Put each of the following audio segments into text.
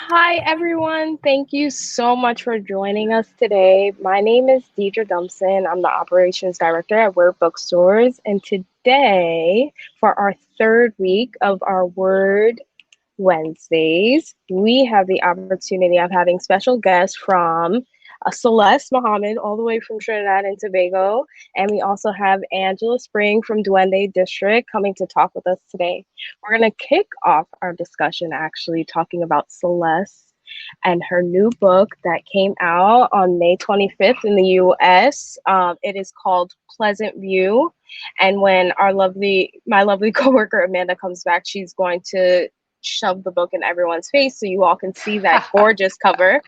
Hi, everyone. Thank you so much for joining us today. My name is Deidre Dumpson. I'm the operations director at Word Bookstores. And today, for our third week of our Word Wednesdays, we have the opportunity of having special guests from Celeste Mohammed, all the way from Trinidad and Tobago. And we also have Angela Spring from Duende District coming to talk with us today. We're going to kick off our discussion actually talking about Celeste and her new book that came out on May 25th in the US. It is called Pleasantview. And when my lovely coworker Amanda comes back, she's going to shove the book in everyone's face so you all can see that gorgeous cover.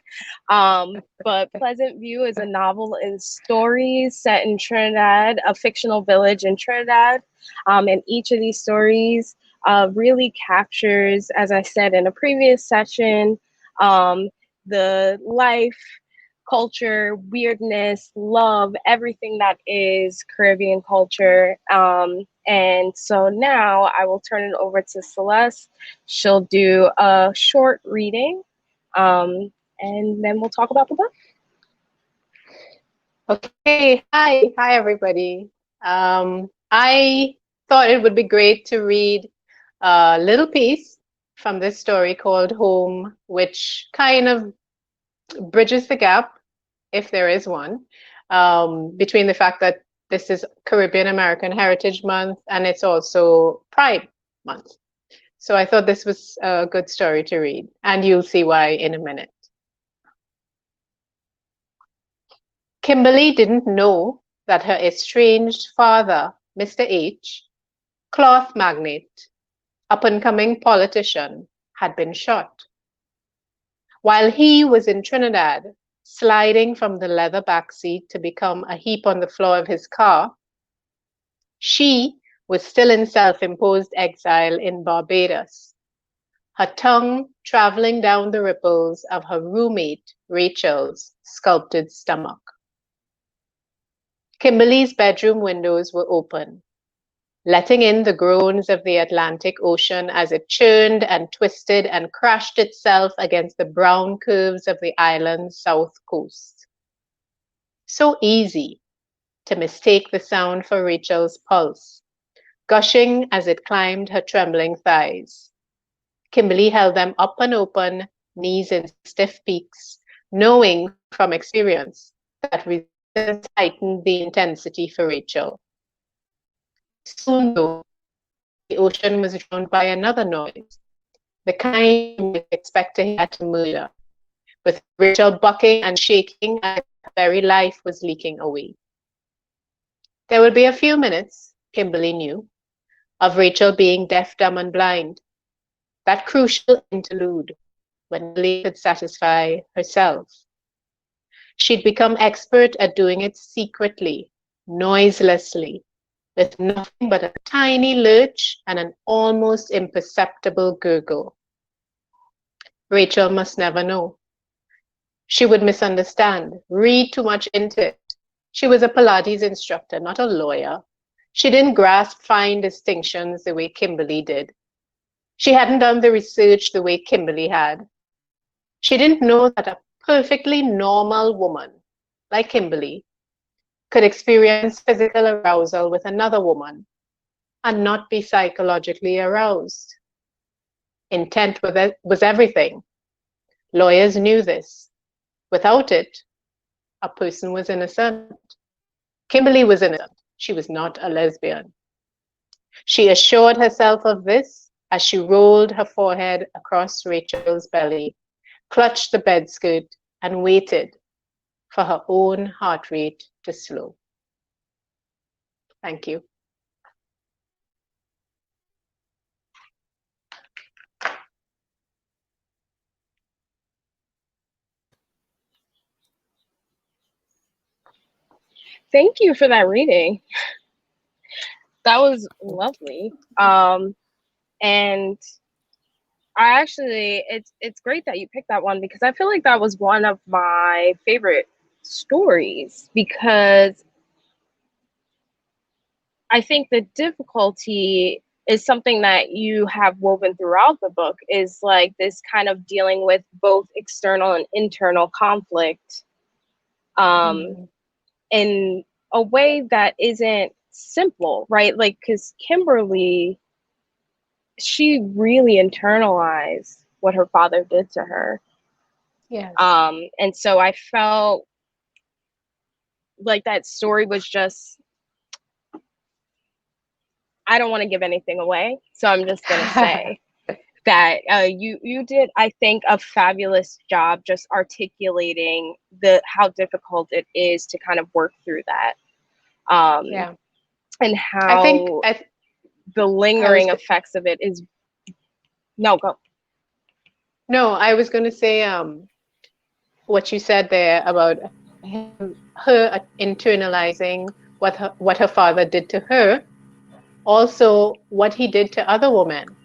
But Pleasantview is a novel and stories set in Trinidad, a fictional village in Trinidad. And each of these stories really captures, as I said in a previous session, the life, culture, weirdness, love, everything that is Caribbean culture. And so now I will turn it over to Celeste. She'll do a short reading, and then we'll talk about the book. Okay, hi everybody. I thought it would be great to read a little piece from this story called Home, which kind of bridges the gap, if there is one, between the fact that this is Caribbean American Heritage Month and it's also Pride Month. So I thought this was a good story to read, and you'll see why in a minute. Kimberly didn't know that her estranged father, Mr. H, cloth magnate, up-and-coming politician, had been shot. While he was in Trinidad, sliding from the leather backseat to become a heap on the floor of his car, she was still in self-imposed exile in Barbados, her tongue traveling down the ripples of her roommate Rachel's sculpted stomach. Kimberly's bedroom windows were open, letting in the groans of the Atlantic Ocean as it churned and twisted and crashed itself against the brown curves of the island's south coast. So easy to mistake the sound for Rachel's pulse, gushing as it climbed her trembling thighs. Kimberly held them up and open, knees in stiff peaks, knowing from experience that resistance heightened the intensity for Rachel. Soon, though, the ocean was drowned by another noise, the kind you might expect to hear at a murder, with Rachel bucking and shaking as her very life was leaking away. There would be a few minutes, Kimberly knew, of Rachel being deaf, dumb, and blind, that crucial interlude when Kimberly could satisfy herself. She'd become expert at doing it secretly, noiselessly, with nothing but a tiny lurch and an almost imperceptible gurgle. Rachel must never know. She would misunderstand, read too much into it. She was a Pilates instructor, not a lawyer. She didn't grasp fine distinctions the way Kimberly did. She hadn't done the research the way Kimberly had. She didn't know that a perfectly normal woman like Kimberly could experience physical arousal with another woman and not be psychologically aroused. Intent was everything. Lawyers knew this. Without it, a person was innocent. Kimberly was innocent. She was not a lesbian. She assured herself of this as she rolled her forehead across Rachel's belly, clutched the bedskirt, and waited for her own heart rate to slow. Thank you. Thank you for that reading. That was lovely. And I actually, it's great that you picked that one because I feel like that was one of my favorite stories because I think the difficulty is something that you have woven throughout the book, is like this kind of dealing with both external and internal conflict, um, Mhm. in a way that isn't simple, right? Like, because Kimberly, she really internalized what her father did to her. Yes. And so I felt like that story was just, I don't want to give anything away, so I'm just gonna say that you did, I think, a fabulous job just articulating the how difficult it is to kind of work through that, um, Yeah. and I think how I the I was lingering effects of it is, no, go. no, I was going to say what you said there about her internalizing what her father did to her, also what he did to other women.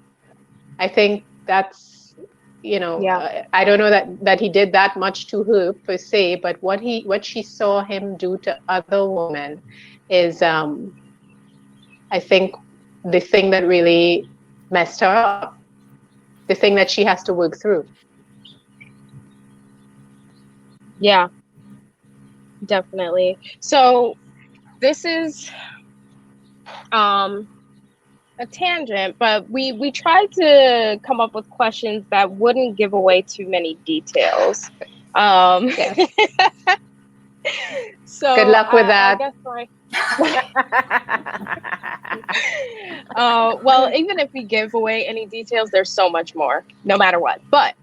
I think that's, Yeah, I don't know that he did that much to her per se, but what she saw him do to other women is, I think, the thing that really messed her up, the thing that she has to work through. yeah, definitely. So this is um a tangent, but we tried to come up with questions that wouldn't give away too many details. Um, Yes. Good so luck with I that. guess my well, even if we give away any details, there's so much more, no matter what. But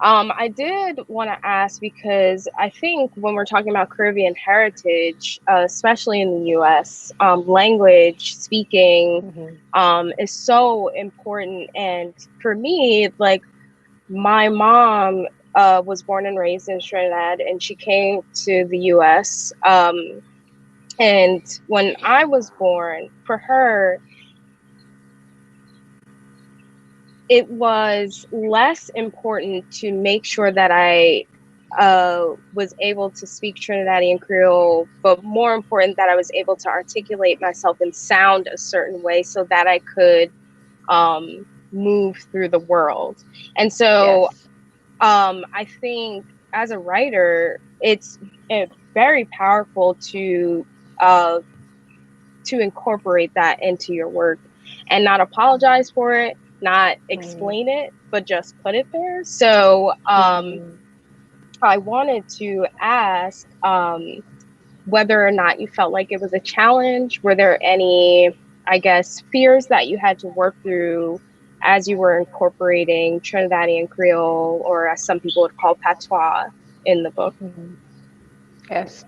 I did want to ask, because I think when we're talking about Caribbean heritage, especially in the US, language speaking Mhm. is so important. And for me, like, my mom was born and raised in Trinidad, and she came to the US. And when I was born, for her, it was less important to make sure that I was able to speak Trinidadian Creole, but more important that I was able to articulate myself and sound a certain way so that I could move through the world. And so Yes. I think as a writer, it's very powerful uh, to incorporate that into your work and not apologize for it, not Mm. explain it, but just put it there. So Mm. I wanted to ask whether or not you felt like it was a challenge. Were there any, I guess, fears that you had to work through as you were incorporating Trinidadian Creole, or as some people would call patois, in the book? Mm. Yes.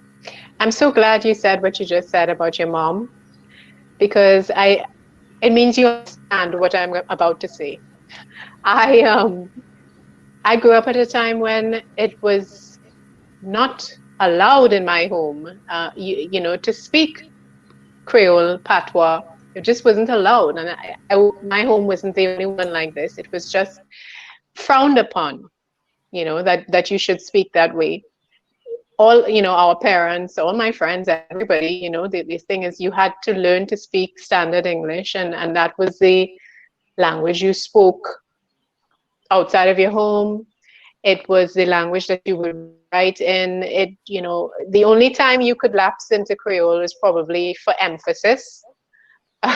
I'm so glad you said what you just said about your mom, because it means you understand what I'm about to say. I I grew up at a time when it was not allowed in my home, to speak Creole, patois. It just wasn't allowed, and my home wasn't the only one like this. It was just frowned upon, that you should speak that way. All, our parents, all my friends, everybody, the thing is, you had to learn to speak standard English, and that was the language you spoke outside of your home. It was the language that you would write in. The only time you could lapse into Creole is probably for emphasis.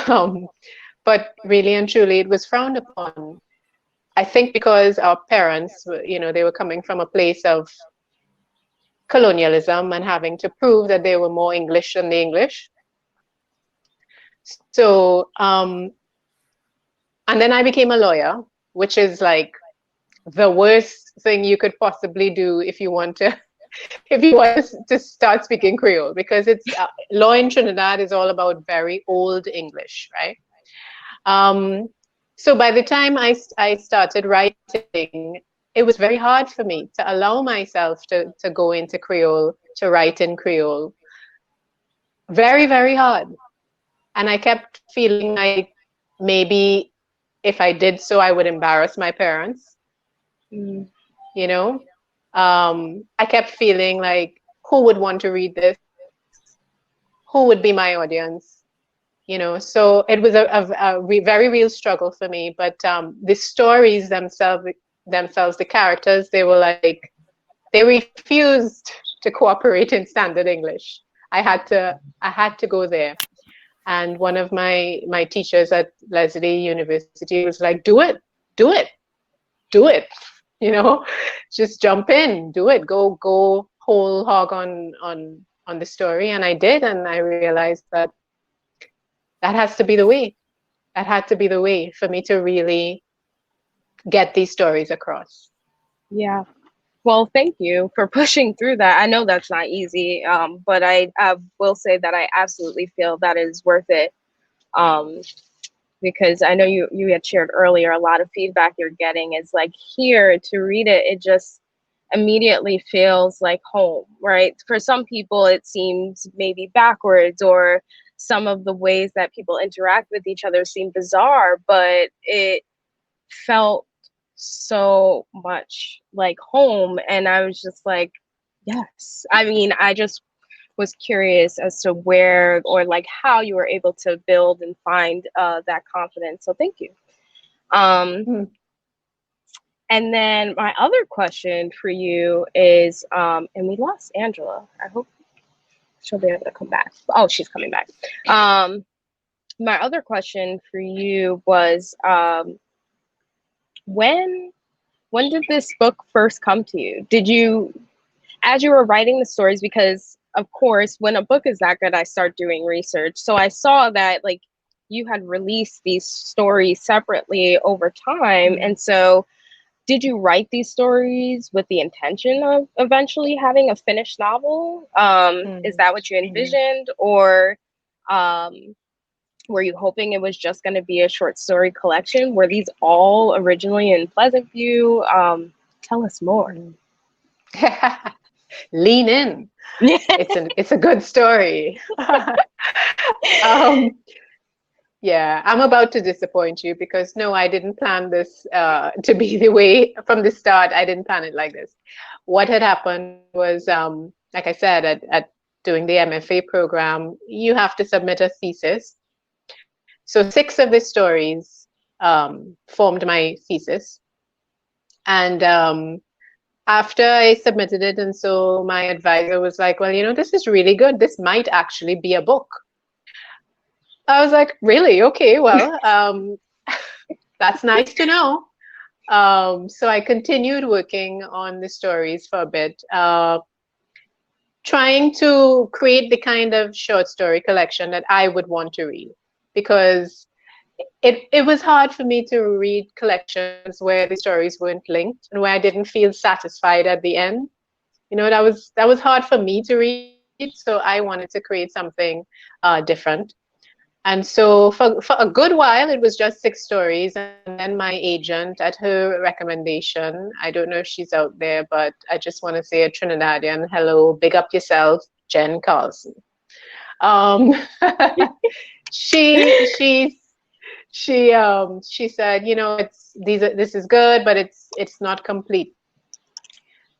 Um, but really and truly, it was frowned upon. I think because our parents, they were coming from a place of colonialism and having to prove that they were more English than the English. So, and then I became a lawyer, which is like the worst thing you could possibly do if you want to if you want to start speaking Creole, because it's law in Trinidad is all about very old English, right? Um, so by the time I started writing, it was very hard for me to allow myself to go into Creole, to write in Creole. Very, very hard. And I kept feeling like maybe if I did so, I would embarrass my parents, Mm. you know? I kept feeling like, who would want to read this? Who would be my audience? you know. So it was very real struggle for me. But the stories themselves, the characters, they were like, they refused to cooperate in standard English. I had to go there. And one of my teachers at Leslie University was like, do it, do it, you know, just jump in, do it, go whole hog on the story. And I did, and I realized that that has to be the way. That had to be the way for me to really get these stories across. Yeah. Well, thank you for pushing through that. I know that's not easy, but I will say that I absolutely feel that is worth it. Um, because I know you had shared earlier, a lot of feedback you're getting is like, here to read it, it just immediately feels like home, right? For some people, it seems maybe backwards, or some of the ways that people interact with each other seem bizarre, but it felt so much like home. And I was just like, yes. I mean, I just was curious as to where, or like how you were able to build and find that confidence. So thank you. Um, Hmm. and then my other question for you is, and we lost Angela. I hope she'll be able to come back. Oh, she's coming back. My other question for you was, when when did this book first come to you? Did you, as you were writing the stories, because of course, when a book is that good, I start doing research. So I saw that like you had released these stories separately over time. Mm. And so did you write these stories with the intention of eventually having a finished novel? Is Mm. that what you envisioned? Or um, were you hoping it was just going to be a short story collection? Were these all originally in Pleasantview? Tell us more. Mm. Lean in. It's a good story. um, yeah, I'm about to disappoint you because no, I didn't plan this to be the way from the start. I didn't plan it like this. What had happened was, like I said, at doing the MFA program, you have to submit a thesis. So 6 of the stories formed my thesis. And after I submitted it, and so my advisor was like, well, this is really good. This might actually be a book. I was like, really? Okay, well, that's nice to know. So I continued working on the stories for a bit, trying to create the kind of short story collection that I would want to read, because it was hard for me to read collections where the stories weren't linked and where I didn't feel satisfied at the end. That was hard for me to read, so I wanted to create something different. And so for a good while, it was just 6 stories. And then my agent, at her recommendation, I don't know if she's out there, but I just want to say a Trinidadian hello, big up yourself, Jen Carlson. Um, she she she said, this is good, but it's not complete.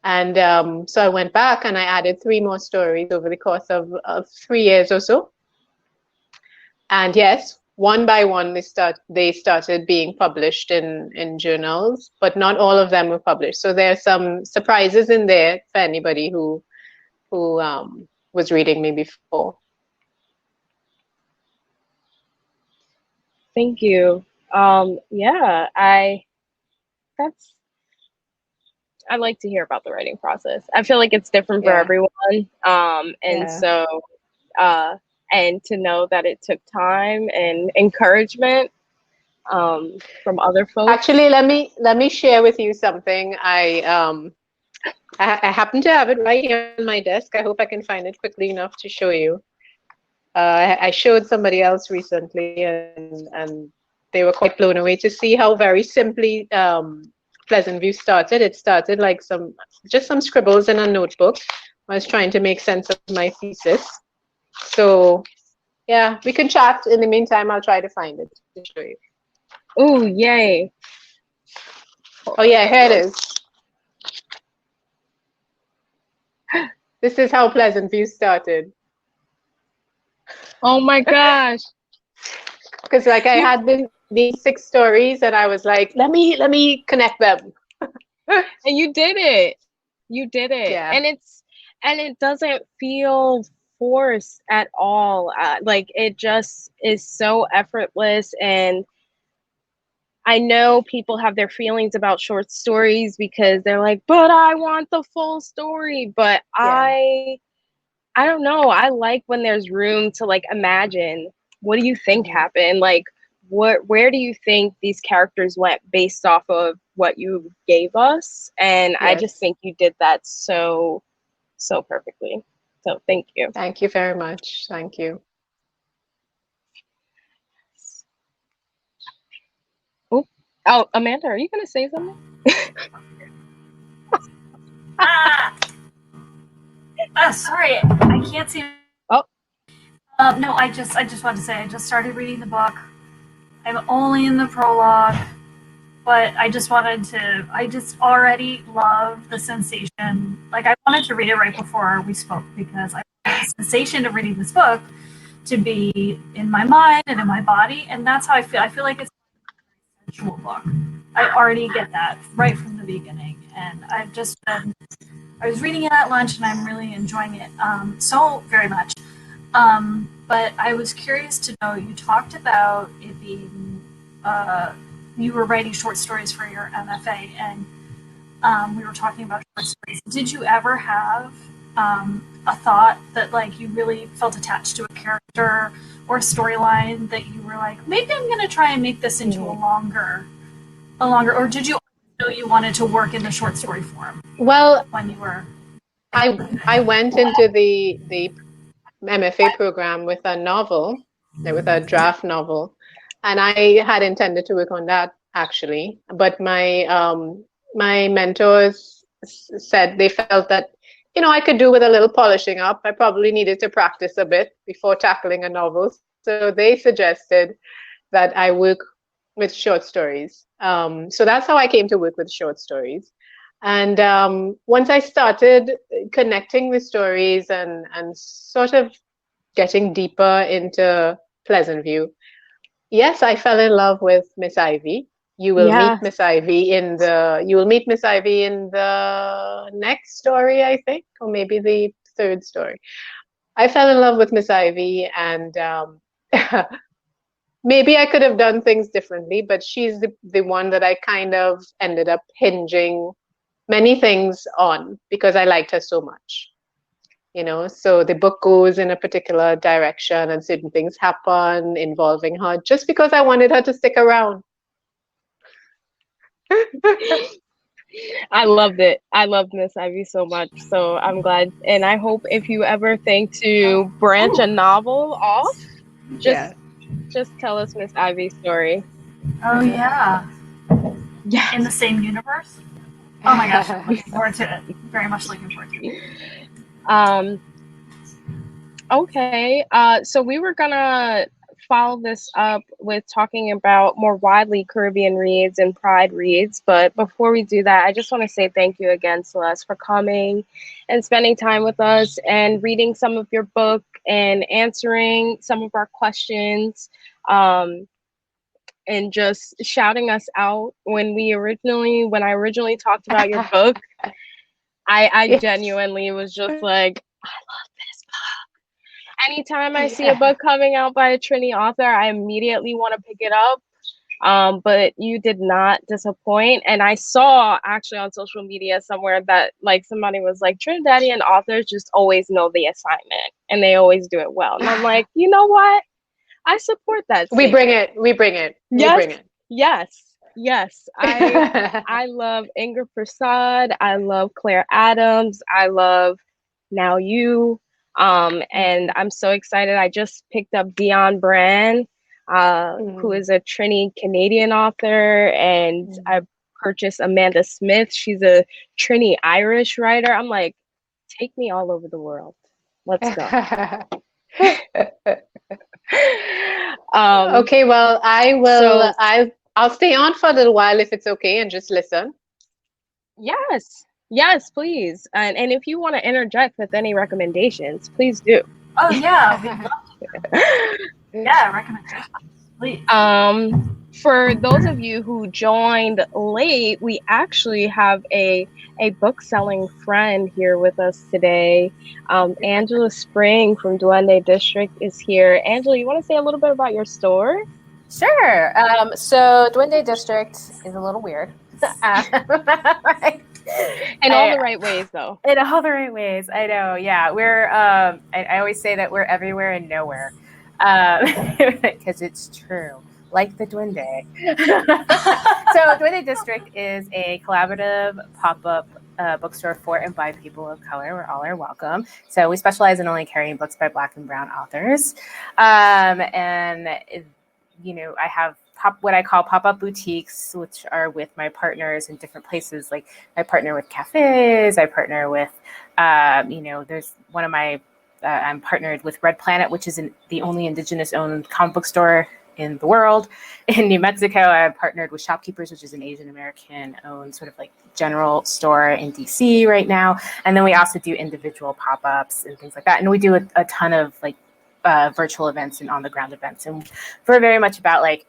And so I went back and I added 3 more stories over the course of 3 years or so. And yes, one by one they started being published in journals, but not all of them were published. So there are some surprises in there for anybody who was reading me before. Thank you. Yeah, that's I like to hear about the writing process. I feel like it's different for Yeah, everyone. And yeah. so uh and to know that it took time and encouragement from other folks. Actually, let me share with you something. I happen to have it right here on my desk. I hope I can find it quickly enough to show you. I showed somebody else recently, and they were quite blown away to see how very simply Pleasantview started. It started like just some scribbles in a notebook. I was trying to make sense of my thesis. So yeah, we can chat. In the meantime, I'll try to find it to show you. Oh, yay. Oh yeah, here it is. This is how Pleasantview started. Oh my gosh. Because like I had these 6 stories, and I was like, let me connect them. And you did it. You did it. Yeah. And it doesn't feel forced at all. Like it just is so effortless. And I know people have their feelings about short stories because they're like, but I want the full story. But Yeah. I don't know. I like when there's room to like imagine, what do you think Hmm. happened? Like where do you think these characters went based off of what you gave us? And I just Yes. think you did that so perfectly. So thank you. Thank you very much. Thank you. Oh, oh, Amanda, are you gonna say something? Ah, sorry, I can't see. Oh, No, I just wanted to say I just started reading the book. I'm only in the prologue, but I just wanted to. I just already love the sensation. Like I wanted to read it right before we spoke because I want the sensation of reading this book to be in my mind and in my body, and that's how I feel. I feel like it's a sensual book. I already get that right from the beginning, and I've just been. I was reading it at lunch, and I'm really enjoying it so very much. But I was curious to know, you talked about it being, you were writing short stories for your MFA, and we were talking about short stories. Did you ever have a thought that like you really felt attached to a character or a storyline that you were like, maybe I'm going to try and make this into a longer, or did you know you wanted to work in the short story form Well, when you were? I went into the MFA program with a novel, with a draft novel, and I had intended to work on that actually, but my mentors said they felt that I could do with a little polishing up. I probably needed to practice a bit before tackling a novel, so they suggested that I work with short stories. So that's how I came to work with short stories. And once I started connecting the stories and sort of getting deeper into Pleasantview, yes, I fell in love with Miss Ivy. yeah. You will meet Miss Ivy in the next story, I think, or maybe the third story. I fell in love with Miss Ivy, and maybe I could have done things differently, but she's the one that I kind of ended up hinging many things on because I liked her so much. So the book goes in a particular direction and certain things happen involving her just because I wanted her to stick around. I loved it. I loved Miss Ivy so much. So I'm glad. And I hope if you ever think to branch a novel off, Yeah. just tell us Miss Ivy's story. Oh yeah, in the Yes. same universe. Oh my gosh, I'm looking forward to it. Very much looking forward to it. Um, okay. So we were gonna follow this up with talking about more widely Caribbean reads and Pride reads. But before we do that, I just want to say thank you again, Celeste, for coming and spending time with us and reading some of your book and answering some of our questions. And just shouting us out when I originally talked about your book. I Yes. genuinely was just like, I love this book. Anytime I see a book coming out by a Trini author, I immediately want to pick it up. But you did not disappoint. And I saw actually on social media somewhere that like somebody was like, Trinidadian authors just always know the assignment and they always do it well. And I'm like, you know what? I support that We bring statement. it. We bring it. We Yes, bring it. yes. I love Ingrid Prasad. I love Claire Adams. I love Now You. And I'm so excited. I just picked up Dion Brand, who Mm, is a Trini Canadian author, and I mm. purchased Amanda Smith. She's a Trini Irish writer. I'm like, take me all over the world. Let's go. um, Okay, well, I will. so I'll stay on for a little while if it's okay and just listen. yes, yes, please. And if you want to interject with any recommendations, please do. Oh yeah, we'd love to hear. Yeah, recommendations, Please. For those of you who joined late, we actually have a book selling friend here with us today. Angela Spring from Duende District is here. Angela, you want to say a little bit about your store? Sure. So Duende District is a little weird. Right? In all the right ways, though. In all the right ways. I know. Yeah. We're, I always say that we're everywhere and nowhere. Because it's true. Like the Duende. So Duende District is a collaborative pop-up bookstore for and by people of color, where all are welcome. So we specialize in only carrying books by Black and Brown authors. I have what I call pop-up boutiques, which are with my partners in different places. Like I partner with cafes, I partner with, there's one of my, I'm partnered with Red Planet, which is the only Indigenous-owned comic book store in the world. In New Mexico, I partnered with Shopkeepers, which is an Asian American-owned sort of like general store in DC right now. And then we also do individual pop-ups and things like that. And we do a ton of like virtual events and on-the-ground events. And we're very much about like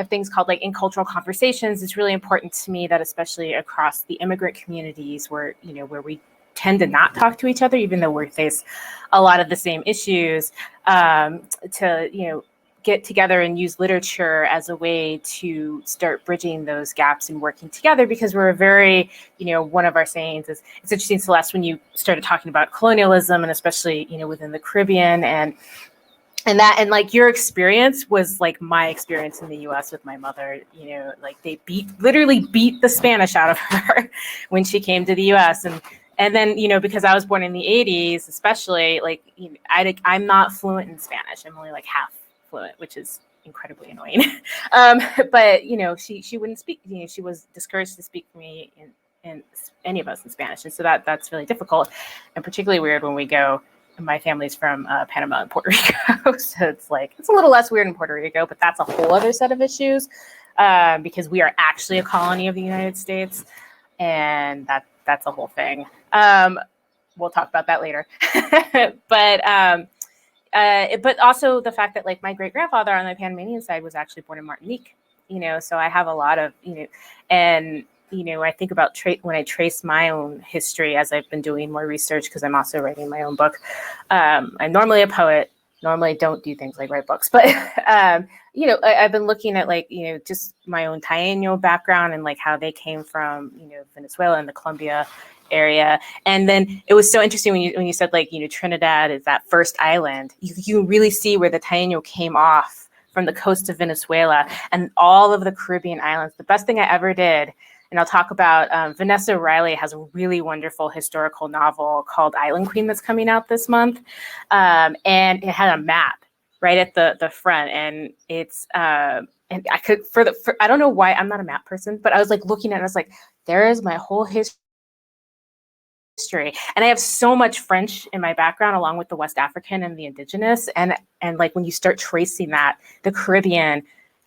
things called like in cultural conversations. It's really important to me that especially across the immigrant communities where we tend to not talk to each other, even though we face a lot of the same issues, to get together and use literature as a way to start bridging those gaps and working together, because we're very, one of our sayings is, it's interesting, Celeste, when you started talking about colonialism and especially, within the Caribbean and like your experience was like my experience in the US with my mother, like they literally beat the Spanish out of her when she came to the US. And then, because I was born in the 80s, especially like, I'm not fluent in Spanish. I'm only like half fluent, which is incredibly annoying. But she wouldn't speak. She was discouraged to speak to me in any of us in Spanish, and so that's really difficult, and particularly weird when we go. My family's from Panama and Puerto Rico, so it's a little less weird in Puerto Rico, but that's a whole other set of issues because we are actually a colony of the United States, and that's a whole thing. We'll talk about that later, but also the fact that like my great grandfather on the Panamanian side was actually born in Martinique, so I have a lot of, and, I think about when I trace my own history as I've been doing more research, because I'm also writing my own book. I'm normally a poet, normally don't do things like write books, but, I've been looking at like, just my own Taino background and like how they came from, Venezuela and the Colombia area. And then it was so interesting when you said like, Trinidad is that first island. You really see where the Taino came off from the coast of Venezuela and all of the Caribbean islands. The best thing I ever did, and I'll talk about, Vanessa Riley has a really wonderful historical novel called Island Queen that's coming out this month. And it had a map right at the front. And it's, and I could, I don't know why, I'm not a map person, but I was like looking at it, I was like, there is my whole history. And I have so much French in my background, along with the West African and the Indigenous. And like when you start tracing that, the Caribbean,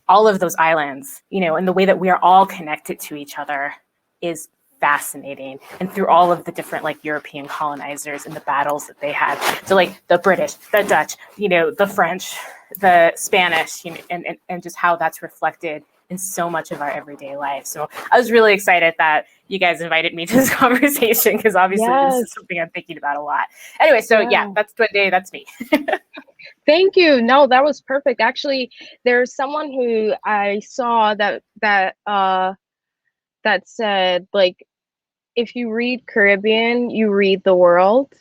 all of those islands, and the way that we are all connected to each other is fascinating. And through all of the different like European colonizers and the battles that they had. So like the British, the Dutch, the French, the Spanish, and just how that's reflected in so much of our everyday life. So I was really excited that you guys invited me to this conversation, because obviously This is something I'm thinking about a lot. Anyway, so yeah that's Duende, that's me. Thank you. No, that was perfect. Actually, there's someone who I saw that said like, if you read Caribbean, you read the world.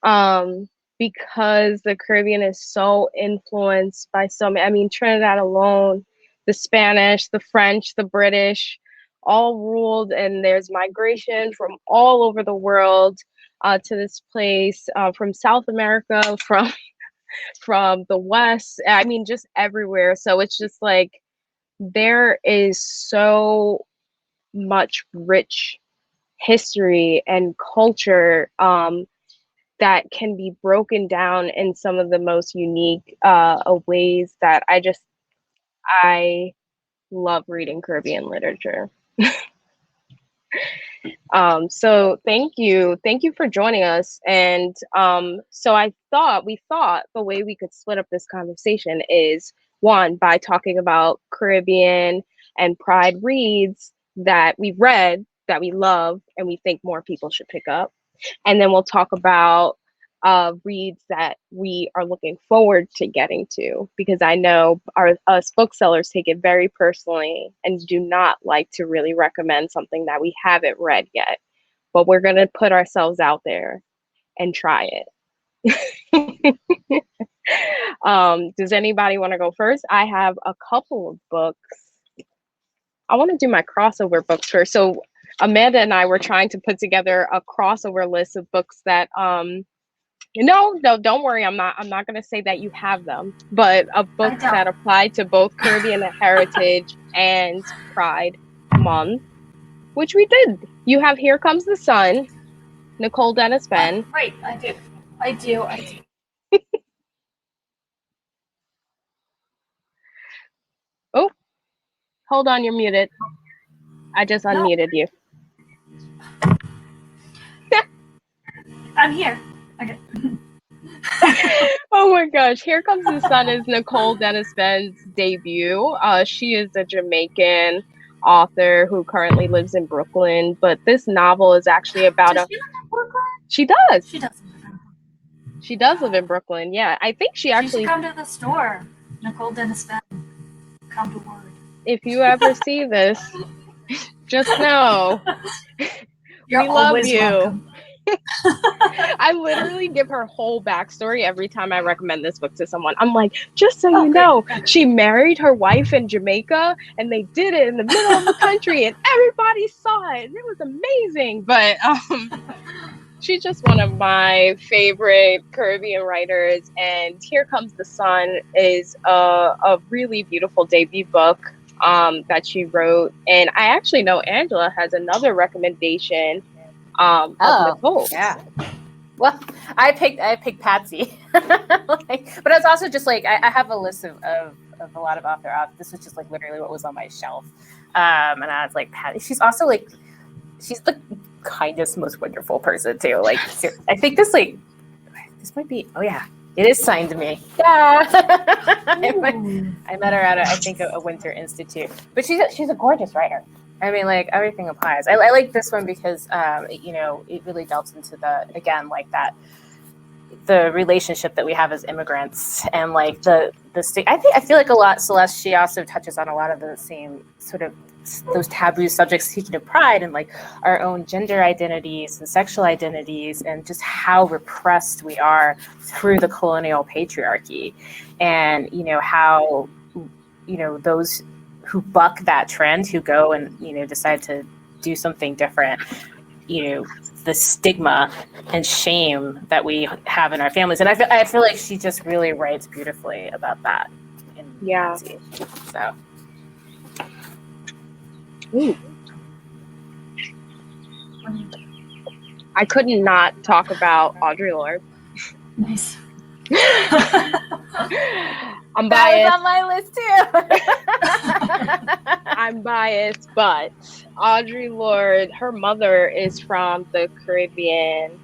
Because the Caribbean is so influenced by so many, I mean, Trinidad alone, the Spanish, the French, the British, all ruled, and there's migration from all over the world to this place, from South America, from the West, I mean, just everywhere. So it's just like, there is so much rich history and culture that can be broken down in some of the most unique ways that I love reading Caribbean literature. So thank you for joining us. And so we thought the way we could split up this conversation is One, by talking about Caribbean and Pride reads that we've read, that we love, and we think more people should pick up. And then we'll talk about reads that we are looking forward to getting to, because I know us booksellers take it very personally and do not like to really recommend something that we haven't read yet. But we're going to put ourselves out there and try it. Does anybody want to go first? I have a couple of books. I want to do my crossover books first. So Amanda and I were trying to put together a crossover list of books that no, don't worry. I'm not going to say that you have them, but of books that apply to both Caribbean Heritage and Pride Month, which we did. You have Here Comes the Sun, Nicole Dennis Benn. Right, I do. Oh, hold on, you're muted. I just unmuted you. I'm here. Okay. Oh my gosh, Here Comes the Sun is Nicole Dennis Benn's debut. She is a Jamaican author who currently lives in Brooklyn, but this novel is actually about Does she live in Brooklyn? She does. She does. She does live in Brooklyn. Yeah, I think she actually. She should come to the store. Nicole Dennis Benn. Come to word. If you ever see this, just know You're we love always you. Welcome. I literally give her whole backstory every time I recommend this book to someone. I'm like, just so you know, she married her wife in Jamaica and they did it in the middle of the country and everybody saw it and it was amazing. But she's just one of my favorite Caribbean writers, and Here Comes the Sun is a really beautiful debut book that she wrote. And I actually know Angela has another recommendation of Nicole. Yeah. Well, I picked Patsy, but it's also just like I have a list of a lot of author. This was just like literally what was on my shelf, and I was like, Patsy. She's also like, she's the kindest, most wonderful person too. Like, I think this might be. Oh yeah, it is signed to me. Yeah, I met her at a Winter Institute, but she's a gorgeous writer. I mean, like, everything applies. I like this one because, it really delves into the relationship that we have as immigrants and like the state. I feel like a lot, Celeste, she also touches on a lot of the same sort of those taboo subjects, teaching of pride and like our own gender identities and sexual identities and just how repressed we are through the colonial patriarchy. And, how, those who buck that trend, who go and, decide to do something different, the stigma and shame that we have in our families. And I feel like she just really writes beautifully about that. Yeah. So. Ooh. I couldn't not talk about Audre Lorde. Nice. I'm biased. That was on my list too. I'm biased, but Audre Lorde, her mother is from the Caribbean.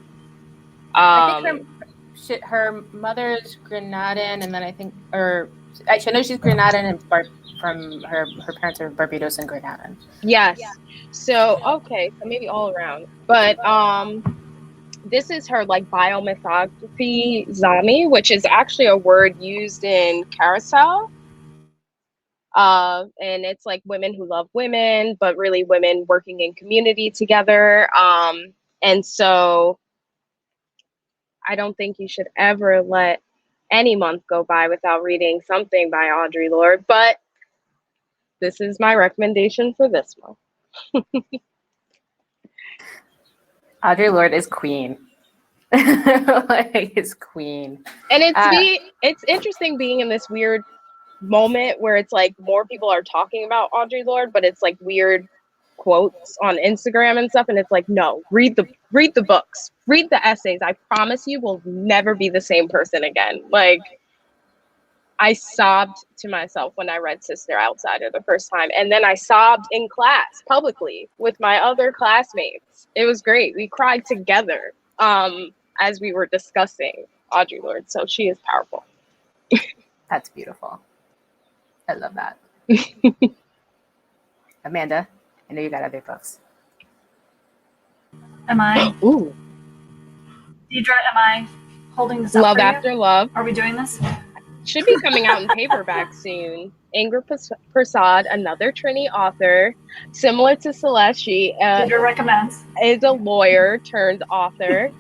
I think her mother's Grenadian, and then I know she's Grenadian and from her parents are Barbados and Grenadian. Yes. So okay, so maybe all around, but this is her like biomythography Zami, which is actually a word used in Carousel. And it's like women who love women, but really women working in community together. And so I don't think you should ever let any month go by without reading something by Audre Lorde, but this is my recommendation for this month. Audre Lorde is queen. Like, is queen. And it's interesting being in this weird moment where it's like more people are talking about Audre Lorde, but it's like weird quotes on Instagram and stuff, and it's like, no, read the books, read the essays. I promise you will never be the same person again. Like, I sobbed to myself when I read Sister Outsider the first time, and then I sobbed in class publicly with my other classmates. It was great. We cried together as we were discussing Audre Lorde. So she is powerful. That's beautiful. I love that. Amanda, I know you got other books. Am I? Ooh. Deidre, am I holding this up Love for you? After Love. Are we doing this? Should be coming out in paperback soon. Ingrid Prasad, another Trini author, similar to Celeste, she Deidre recommends. is a lawyer turned author,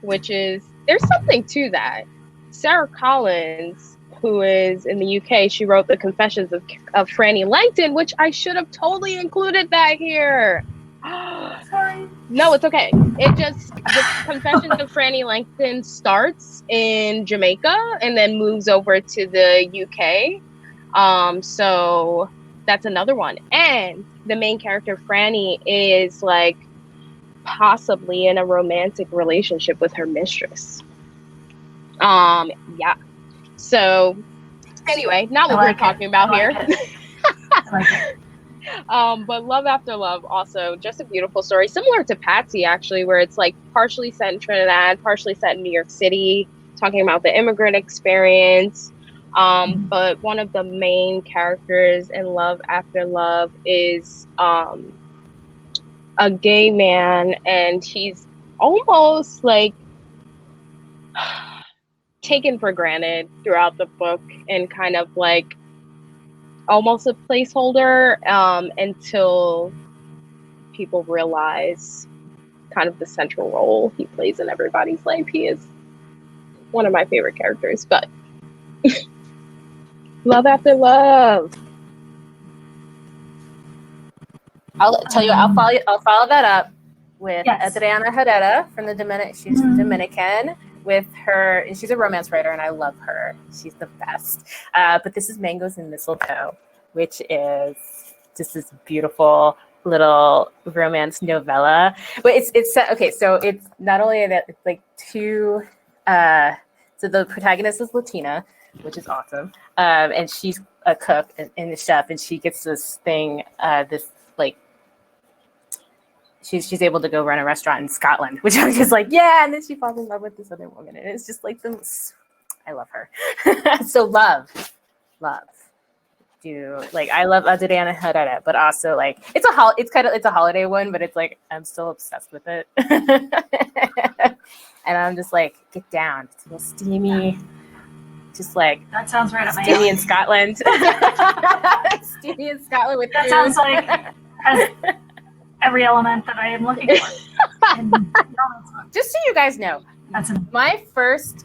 which is, there's something to that. Sarah Collins, who is in the UK, she wrote The Confessions of Franny Langton, which I should have totally included that here. Sorry. No, it's okay. The Confessions of Franny Langton starts in Jamaica and then moves over to the UK. So that's another one. And the main character, Franny, is like possibly in a romantic relationship with her mistress. Yeah. So anyway, not what we're talking about here. I like it. But Love After Love, also just a beautiful story, similar to Patsy actually, where it's like partially set in Trinidad, partially set in New York City, talking about the immigrant experience. But one of the main characters in Love After Love is a gay man, and he's almost like taken for granted throughout the book and kind of like almost a placeholder until people realize kind of the central role he plays in everybody's life. He is one of my favorite characters, but Love After Love. I'll tell you, I'll follow that up with Yes. Adriana Herrera from the Dominican. She's Dominican. With her, and she's a romance writer, and I love her. She's the best. But this is Mangoes and Mistletoe, which is just this beautiful little romance novella. But it's okay. So it's not only that, it's like two. So the protagonist is Latina, which is awesome, and she's a cook and a chef, and she gets this thing, this like. She's able to go run a restaurant in Scotland, which I'm just like, yeah. And then she falls in love with this other woman, and it's just like I love her. So love. I love Adriana Herrera, but also like it's a holiday one, but it's like I'm still obsessed with it, and I'm just like, get down. It's a little steamy, just like That sounds right up my steamy alley. in Scotland. Steamy in Scotland with That food. sounds like has every element that I am looking for. Just so you guys know, That's my first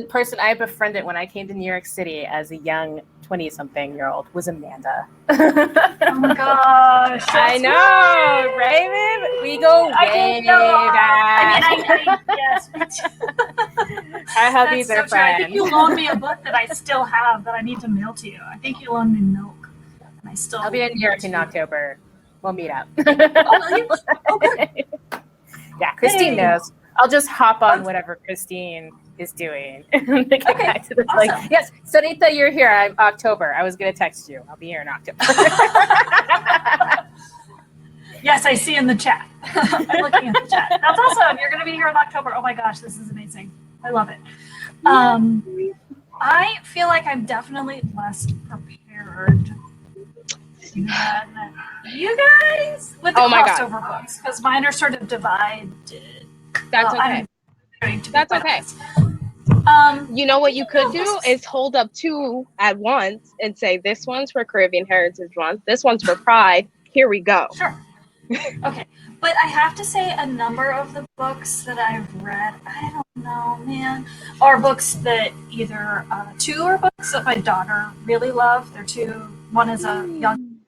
person I befriended when I came to New York City as a young 20-something-year-old was Amanda. oh my gosh. I know, right, babe? We go way back. I yes, me too. Our hubbies are That's so true. I think friends. you loaned me a book that I still have that I need to mail to you. I think you loaned me Milk, and I still. I'll be in New York in October. We'll meet up. Oh, good. Yeah, Christine Hey. knows. I'll just hop on whatever Christine is doing. Get back to this. Awesome. Like, yes, Sonita, you're here. I'm October. I was gonna text you. I'll be here in October. Yes, I see in the chat. I'm looking at the chat. That's awesome. You're going to be here in October. Oh my gosh, this is amazing. I love it. I feel like I'm definitely less prepared than you guys with the crossover books, because mine are sort of divided. That's okay. That's okay. You know what you could do is hold up two at once and say, this one's for Caribbean Heritage Month, this one's for Pride. Here we go. Sure. Okay. But I have to say a number of the books that I've read, I don't know, man, are books that either two are books that my daughter really loved. They're two. One is a young,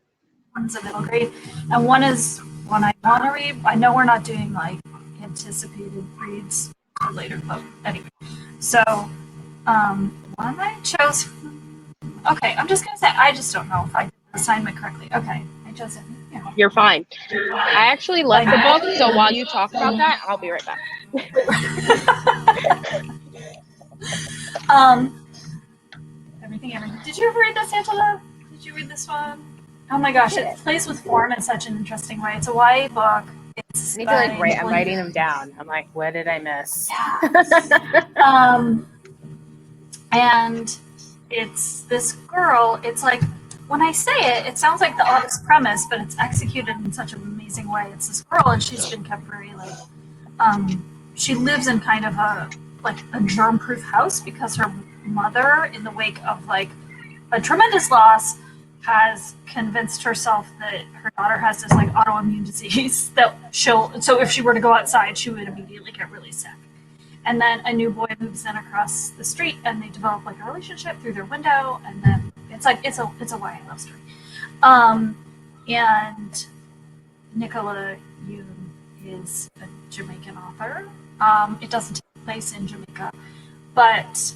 one's a middle grade, and one is one I want to read. I know we're not doing like anticipated reads for later, but anyway. So one I chose. Okay, I'm just gonna say I just don't know if I did the assignment correctly. Okay, I chose it. Yeah. You're fine. I actually left the book, so while you talk about that, I'll be right back. Everything. Did you ever read this, Angela? Did you read this one? Oh my gosh, it plays with form in such an interesting way. It's a YA book. It's I need to like write. I'm writing them down. I'm like, what did I miss? And it's this girl. It's like when I say it, it sounds like the oddest premise, but it's executed in such an amazing way. It's this girl, and she's been kept very she lives in kind of a germ-proof house because her mother, in the wake of like a tremendous loss, has convinced herself that her daughter has this like autoimmune disease that so if she were to go outside, she would immediately get really sick. And then a new boy moves in across the street, and they develop like a relationship through their window, and then it's a YA love story. And Nicola Yoon is a Jamaican author. It doesn't take place in Jamaica, but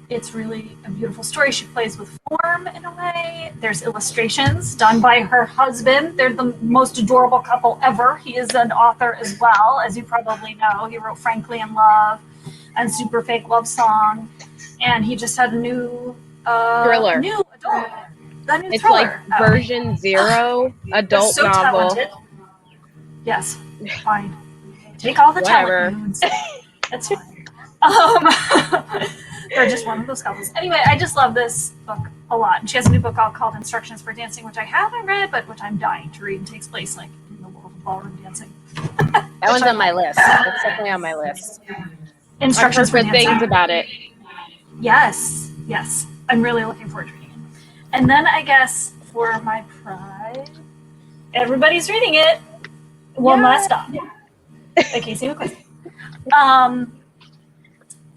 it's really a beautiful story. She plays with form in a way. There's illustrations done by her husband. They're the most adorable couple ever. He is an author as well, as you probably know. He wrote Frankly in Love and Super Fake Love Song. And he just had a new Thriller. It's thriller like version 0 adult so novel. Talented. Yes, fine. Take all the talent. That's fine. They're just one of those couples. Anyway, I just love this book a lot. And she has a new book out called Instructions for Dancing, which I haven't read, but which I'm dying to read. It takes place like in the world of ballroom dancing. That one's on my list. It's definitely on my list. Instructions for I've heard good things about it. Yes. I'm really looking forward to reading it. And then I guess for my pride, everybody's reading it. One Last Stop. By Casey McQuiston.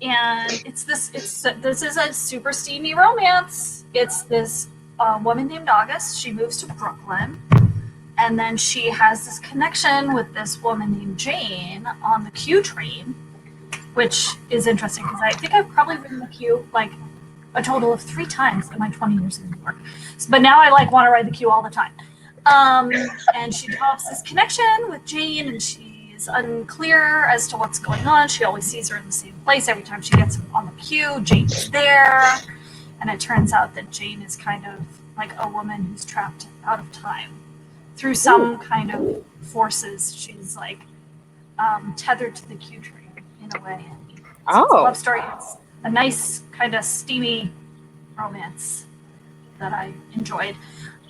And this is a super steamy romance. It's this woman named August. She moves to Brooklyn, and then she has this connection with this woman named Jane on the Q train, which is interesting because I think I've probably ridden the Q like a total of 3 times in my 20 years in New York. But now I like want to ride the Q all the time. And she develops this connection with Jane, and she's unclear as to what's going on. She always sees her in the same place. Every time she gets on the queue, Jane's there. And it turns out that Jane is kind of like a woman who's trapped out of time. Through some kind of forces, she's like tethered to the Q train in a way. So it's a love story. It's a nice kind of steamy romance that I enjoyed.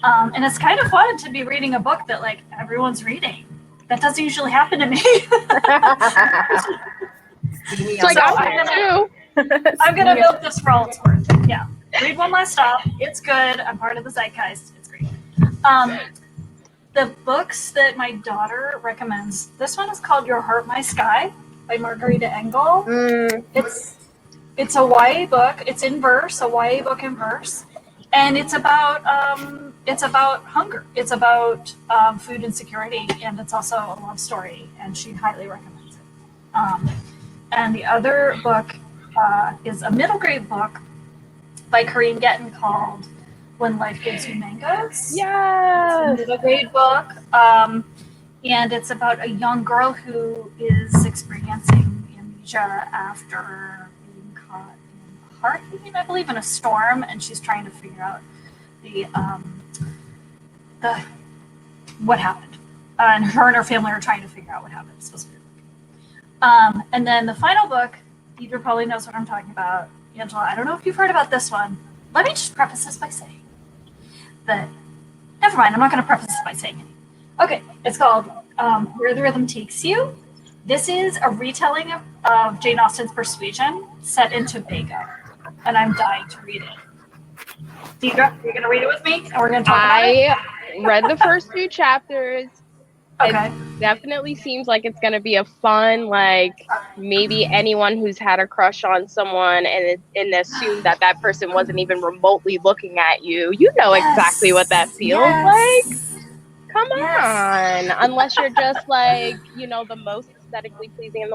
And it's kind of fun to be reading a book that like everyone's reading. That doesn't usually happen to me. I'm gonna milk this for all it's worth. Yeah, read One Last Stop. It's good. I'm part of the zeitgeist. It's great. The books that my daughter recommends. This one is called Your Heart, My Sky by Margarita Engel. It's a YA book. It's in verse. A YA book in verse. And it's about hunger. It's about food insecurity, and it's also a love story. And she highly recommends it. And the other book is a middle grade book by Corinne Getton called When Life Gives You Mangoes. Yes, it's a middle grade book, and it's about a young girl who is experiencing amnesia after being caught in a hurricane, I believe, in a storm, and she's trying to figure out the what happened, and her family are trying to figure out what happened. It's supposed to be a book. And then the final book, Deidre probably knows what I'm talking about. Angela, I don't know if you've heard about this one. Let me just preface this by saying that, never mind, I'm not going to preface this by saying anything. Okay, it's called Where the Rhythm Takes You. This is a retelling of Jane Austen's Persuasion set in Tobago, and I'm dying to read it. Deidre, you're going to read it with me, and we're going to talk about it? I read the first few chapters. Okay. It definitely seems like it's going to be a fun, like, maybe anyone who's had a crush on someone and assumed that person wasn't even remotely looking at you. You know exactly what that feels like. Come on. Unless you're just like, the most aesthetically pleasing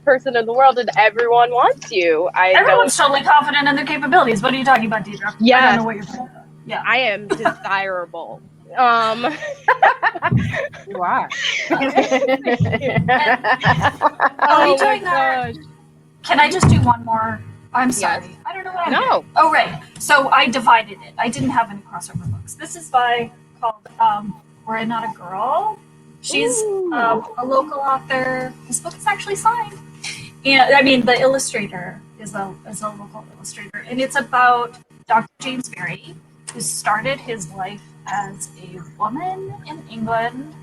person in the world and everyone wants you. Everyone's totally confident in their capabilities. What are you talking about, Deidre? Yes. I don't know what you're talking about. Yeah. I am desirable. You are. Doing that? Can I just do one more? I'm sorry. Yes. I don't know what I'm doing. Oh, right. So I divided it. I didn't have any crossover books. This is called Were I Not a Girl? She's a local author. This book is actually signed. And I mean, the illustrator is a local illustrator. And it's about Dr. James Berry, who started his life as a woman in England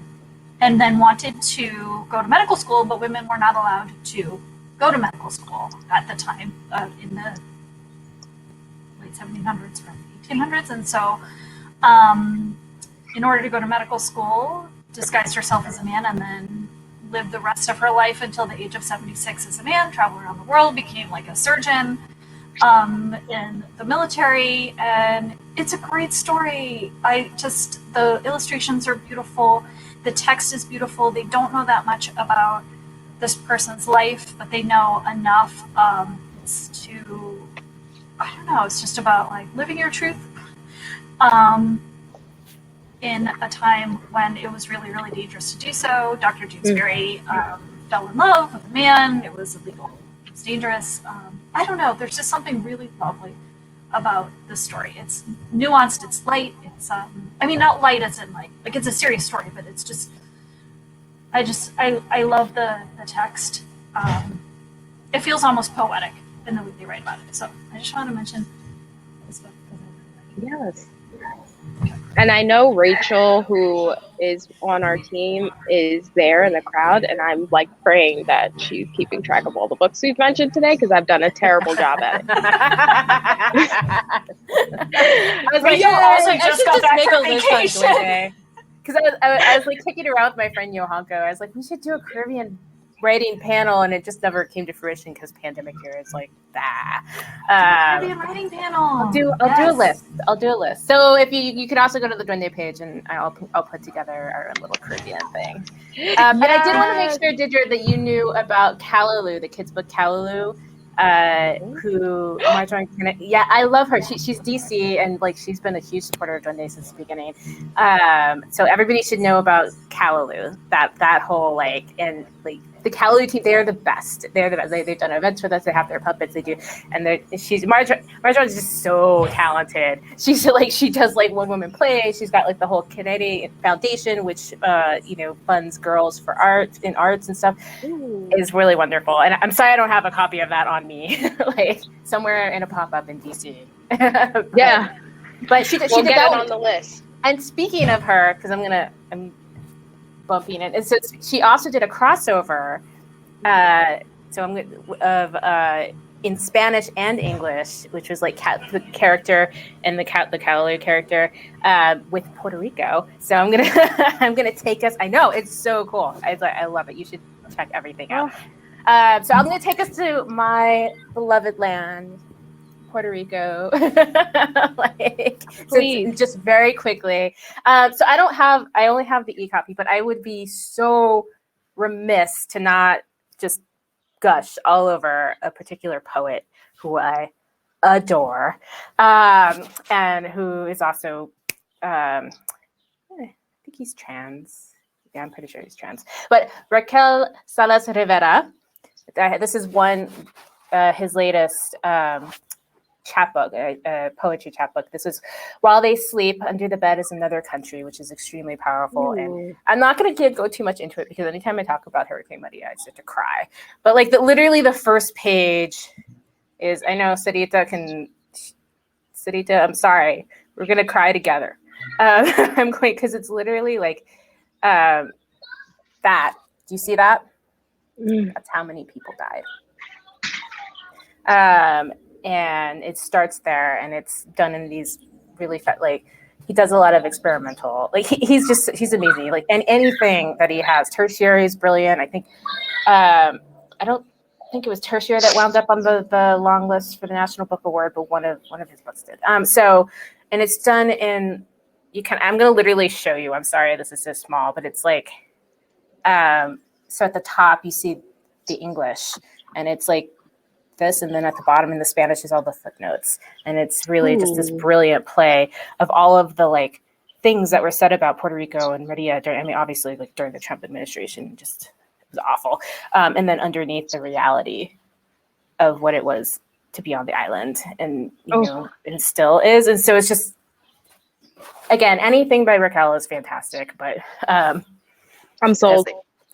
and then wanted to go to medical school, but women were not allowed to go to medical school at the time, in the late 1700s or 1800s. And so in order to go to medical school, disguised herself as a man, and then lived the rest of her life until the age of 76 as a man, traveled around the world, became like a surgeon in the military. And it's a great story. The illustrations are beautiful. The text is beautiful. They don't know that much about this person's life, but they know enough it's just about like living your truth in a time when it was really, really dangerous to do so. Dr. Dewsbury fell in love with a man. It was illegal. It was dangerous. I don't know. There's just something really lovely about the story. It's nuanced. It's light. It's not light as in like it's a serious story, but it's just I love the text. It feels almost poetic in the way they write about it. So I just want to mention this book because I really like it. Yes. And I know Rachel, who is on our team, is there in the crowd, and I'm like praying that she's keeping track of all the books we've mentioned today because I've done a terrible job at it. I was like, Rachel also I just should got back make from a list vacation. on Duende. Because I was like kicking around with my friend Yohanko. I was like, we should do a Caribbean writing panel, and it just never came to fruition because pandemic here is like that. Caribbean writing panel. I'll do a list. I'll do a list. So if you could also go to the Duende page, and I'll put together our little Caribbean thing. And I did want to make sure, Didra, that you knew about Callaloo, the kids' book Callaloo. Who Marjorie, yeah, I love her. She's DC, and like she's been a huge supporter of Duende since the beginning. So everybody should know about Callaloo. That whole and the Callaloo team, they're the best. They're the best. They've done events with us. They have their puppets. They do, and Marjorie is just so talented. She does like one woman plays. She's got like the whole Kennedy Foundation, which funds girls for arts and stuff. Ooh. Is really wonderful. And I'm sorry I don't have a copy of that on me, like somewhere in a pop-up in DC. Yeah, but she did get that it on the list. And speaking of her, because I'm bumping it, and so she also did a crossover. In Spanish and English, which was like the character and the Callaloo character with Puerto Rico. So I'm gonna take us. I know it's so cool. I love it. You should check everything out. So I'm gonna take us to my beloved land, Puerto Rico. Please. Just very quickly. So I only have the e-copy, but I would be so remiss to not just gush all over a particular poet who I adore, and who is also, I think he's trans. Yeah, I'm pretty sure he's trans. But Raquel Salas Rivera, this is his latest chapbook, a poetry chapbook. This is While They Sleep, Under the Bed is Another Country, which is extremely powerful. Ooh. And I'm not going to go too much into it because anytime I talk about Hurricane Maria, I start to cry. But literally the first page is, I know Sarita, I'm sorry, we're going to cry together. I'm going, because it's literally like that. Do you see that? That's how many people died. And it starts there, and it's done in these really he does a lot of experimental, he's amazing. And anything that he has, Tertiary is brilliant. I think, I don't think it was Tertiary that wound up on the long list for the National Book Award, but one of his books did. And it's done in, I'm going to literally show you. I'm sorry, this is so small, but it's so at the top you see the English, and it's like this, and then at the bottom in the Spanish is all the footnotes, and it's really just this brilliant play of all of the things that were said about Puerto Rico and Maria obviously during the Trump administration, just it was awful, and then underneath the reality of what it was to be on the island, and and still is. And so it's just, again, anything by Raquel is fantastic, but I'm sold.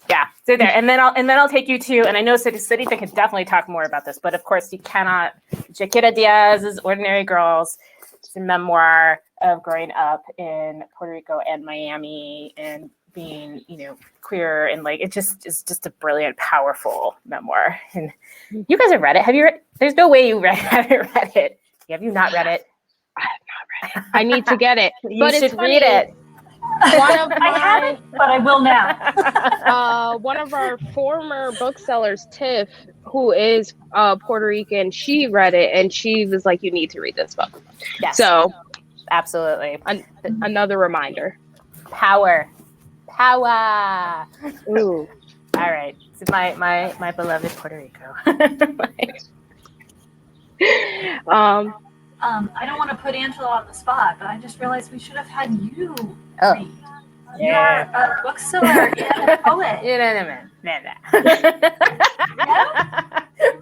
Yeah, so there, and then I'll take you to, and I know Sarita can definitely talk more about this, but of course you cannot. Jaquira Diaz's Ordinary Girls. It's a memoir of growing up in Puerto Rico and Miami and being, queer, and like it's just a brilliant, powerful memoir. And you guys have read it. Have you read? There's no way you haven't read it. Have you not read it? I have not read it. I need to get it. You should read it. I haven't, but I will now. One of our former booksellers, Tiff, who is Puerto Rican, she read it and she was like, "You need to read this book." Yes. So, absolutely. Another reminder. Power. Ooh. All right. So my beloved Puerto Rico. I don't want to put Angela on the spot, but I just realized we should have had you read. Yeah. You're a bookseller and a poet.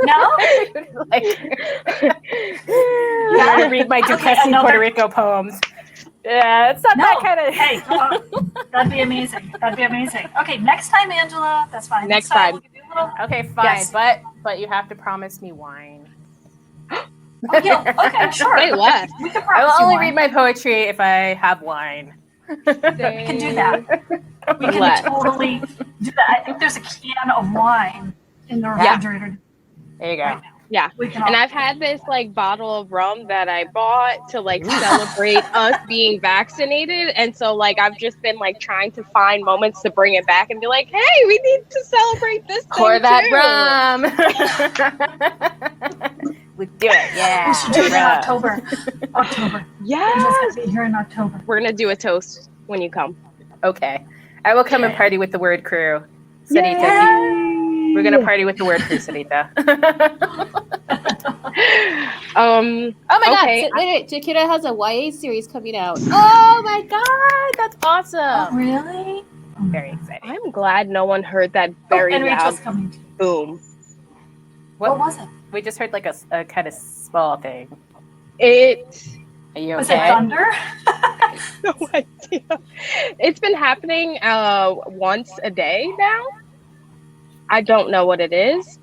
No? Like, you want to read my depressing Puerto Rico poems. Yeah, it's not that kind of. Hey, that'd be amazing. Okay, next time, Angela. That's fine. Next time. We'll give you a little... Okay, fine. Yes. But you have to promise me wine. Oh, yeah. Okay, sure. Wait, what? I will only read my poetry if I have wine. We can do that. We can totally do that. I think there's a can of wine in the refrigerator. There you go. Right now. Yeah. And I've had this like bottle of rum that I bought to like celebrate us being vaccinated. And so like I've just been like trying to find moments to bring it back and be like, hey, we need to celebrate this. Pour that rum. We do it. Yeah. We should do it in October. Yes. Angel's gonna be here in October. We're gonna do a toast when you come. Okay. I will come and party with the word crew. Sarita, we're gonna party with the word crew, Sarita. Oh my god! Wait, Jakira has a YA series coming out. Oh my god, that's awesome! Oh, really? Very exciting. I'm glad no one heard that very and loud Rachel's coming too. boom. What was it? We just heard like a kind of small thing. Are you okay? Was it thunder? No idea. It's been happening once a day now. I don't know what it is.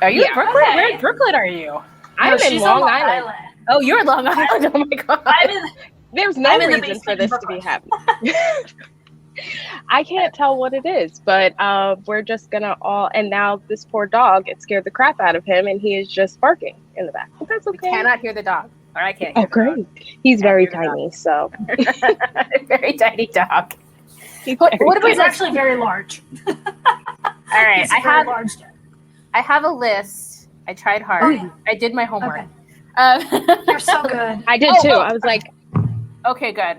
Are you in Brooklyn? Okay. Where in Brooklyn are you? I'm in Long Island. Oh, you're in Long Island. Oh my god. There's no reason for this to be happening. I can't tell what it is, but we're just gonna and now this poor dog, it scared the crap out of him and he is just barking in the back. But that's okay. We cannot hear the dog. Or I can't hear the dog. He's very tiny, so. Very tiny dog. What if he's actually very large? All right, I have a list. I tried hard. Oh, yeah. I did my homework. Okay. You're so good. I did too. I was like, okay, good.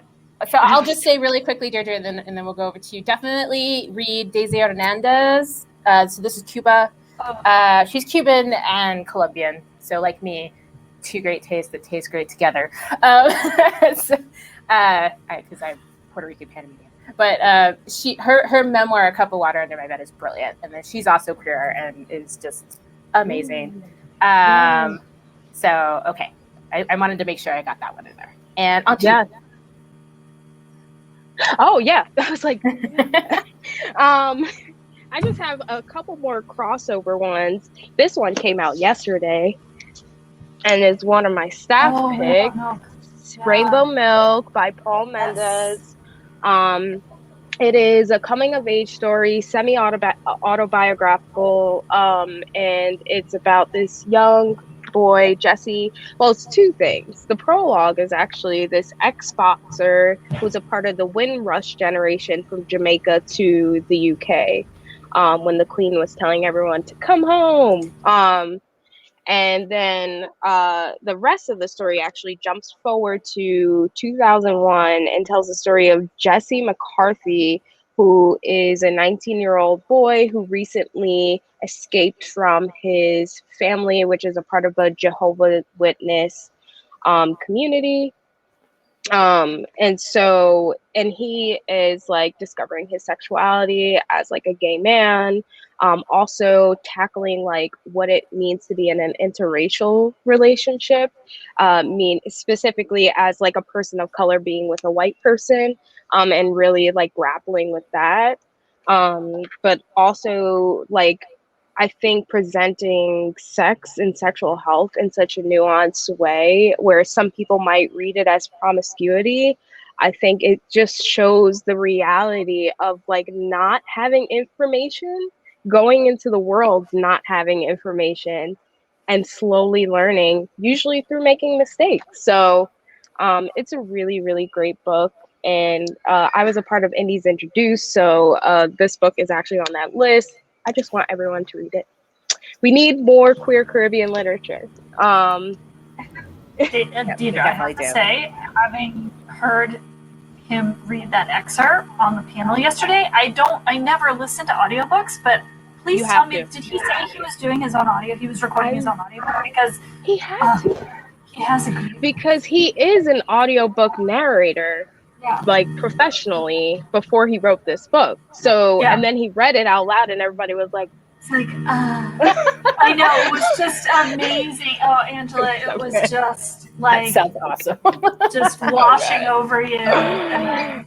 So I'll just say really quickly, Deirdre, and then we'll go over to you. Definitely read Daisy Hernandez. So this is Cuba. She's Cuban and Colombian. So like me, two great tastes that taste great together. Because I'm Puerto Rican Panamanian. But her memoir, A Cup of Water Under My Bed, is brilliant. And then she's also queer and is just amazing. So, okay. I wanted to make sure I got that one in there. And on to you. Oh, yeah. I was like, I just have a couple more crossover ones. This one came out yesterday and is one of my staff picks. Rainbow Milk by Paul Mendes. It is a coming-of-age story, semi-autobiographical, and it's about this young boy, Jesse. Well, it's two things. The prologue is actually this ex-boxer who's a part of the Windrush generation from Jamaica to the UK, when the Queen was telling everyone to come home. And then the rest of the story actually jumps forward to 2001 and tells the story of Jesse McCarthy, who is a 19-year-old boy who recently escaped from his family, which is a part of a Jehovah's Witness community. And he is like discovering his sexuality as like a gay man, also tackling like what it means to be in an interracial relationship, specifically as like a person of color being with a white person, and really like grappling with that. But also like I think presenting sex and sexual health in such a nuanced way where some people might read it as promiscuity, I think it just shows the reality of like not having information, going into the world not having information and slowly learning, usually through making mistakes. So it's a really, really great book. And I was a part of Indies Introduced, so this book is actually on that list. I just want everyone to read it. We need more queer Caribbean literature. Deidre, I have to say, having heard him read that excerpt on the panel yesterday, I never listened to audiobooks, but please tell me, did he say he was doing his own audio? He was recording his own audiobook? Because he has to. He has a because he is an audiobook narrator, like professionally, before he wrote this book. So, and then he read it out loud and everybody was like, it's like, I know, it was just amazing. Oh, Angela, it was just like, that sounds awesome. just washing over you. And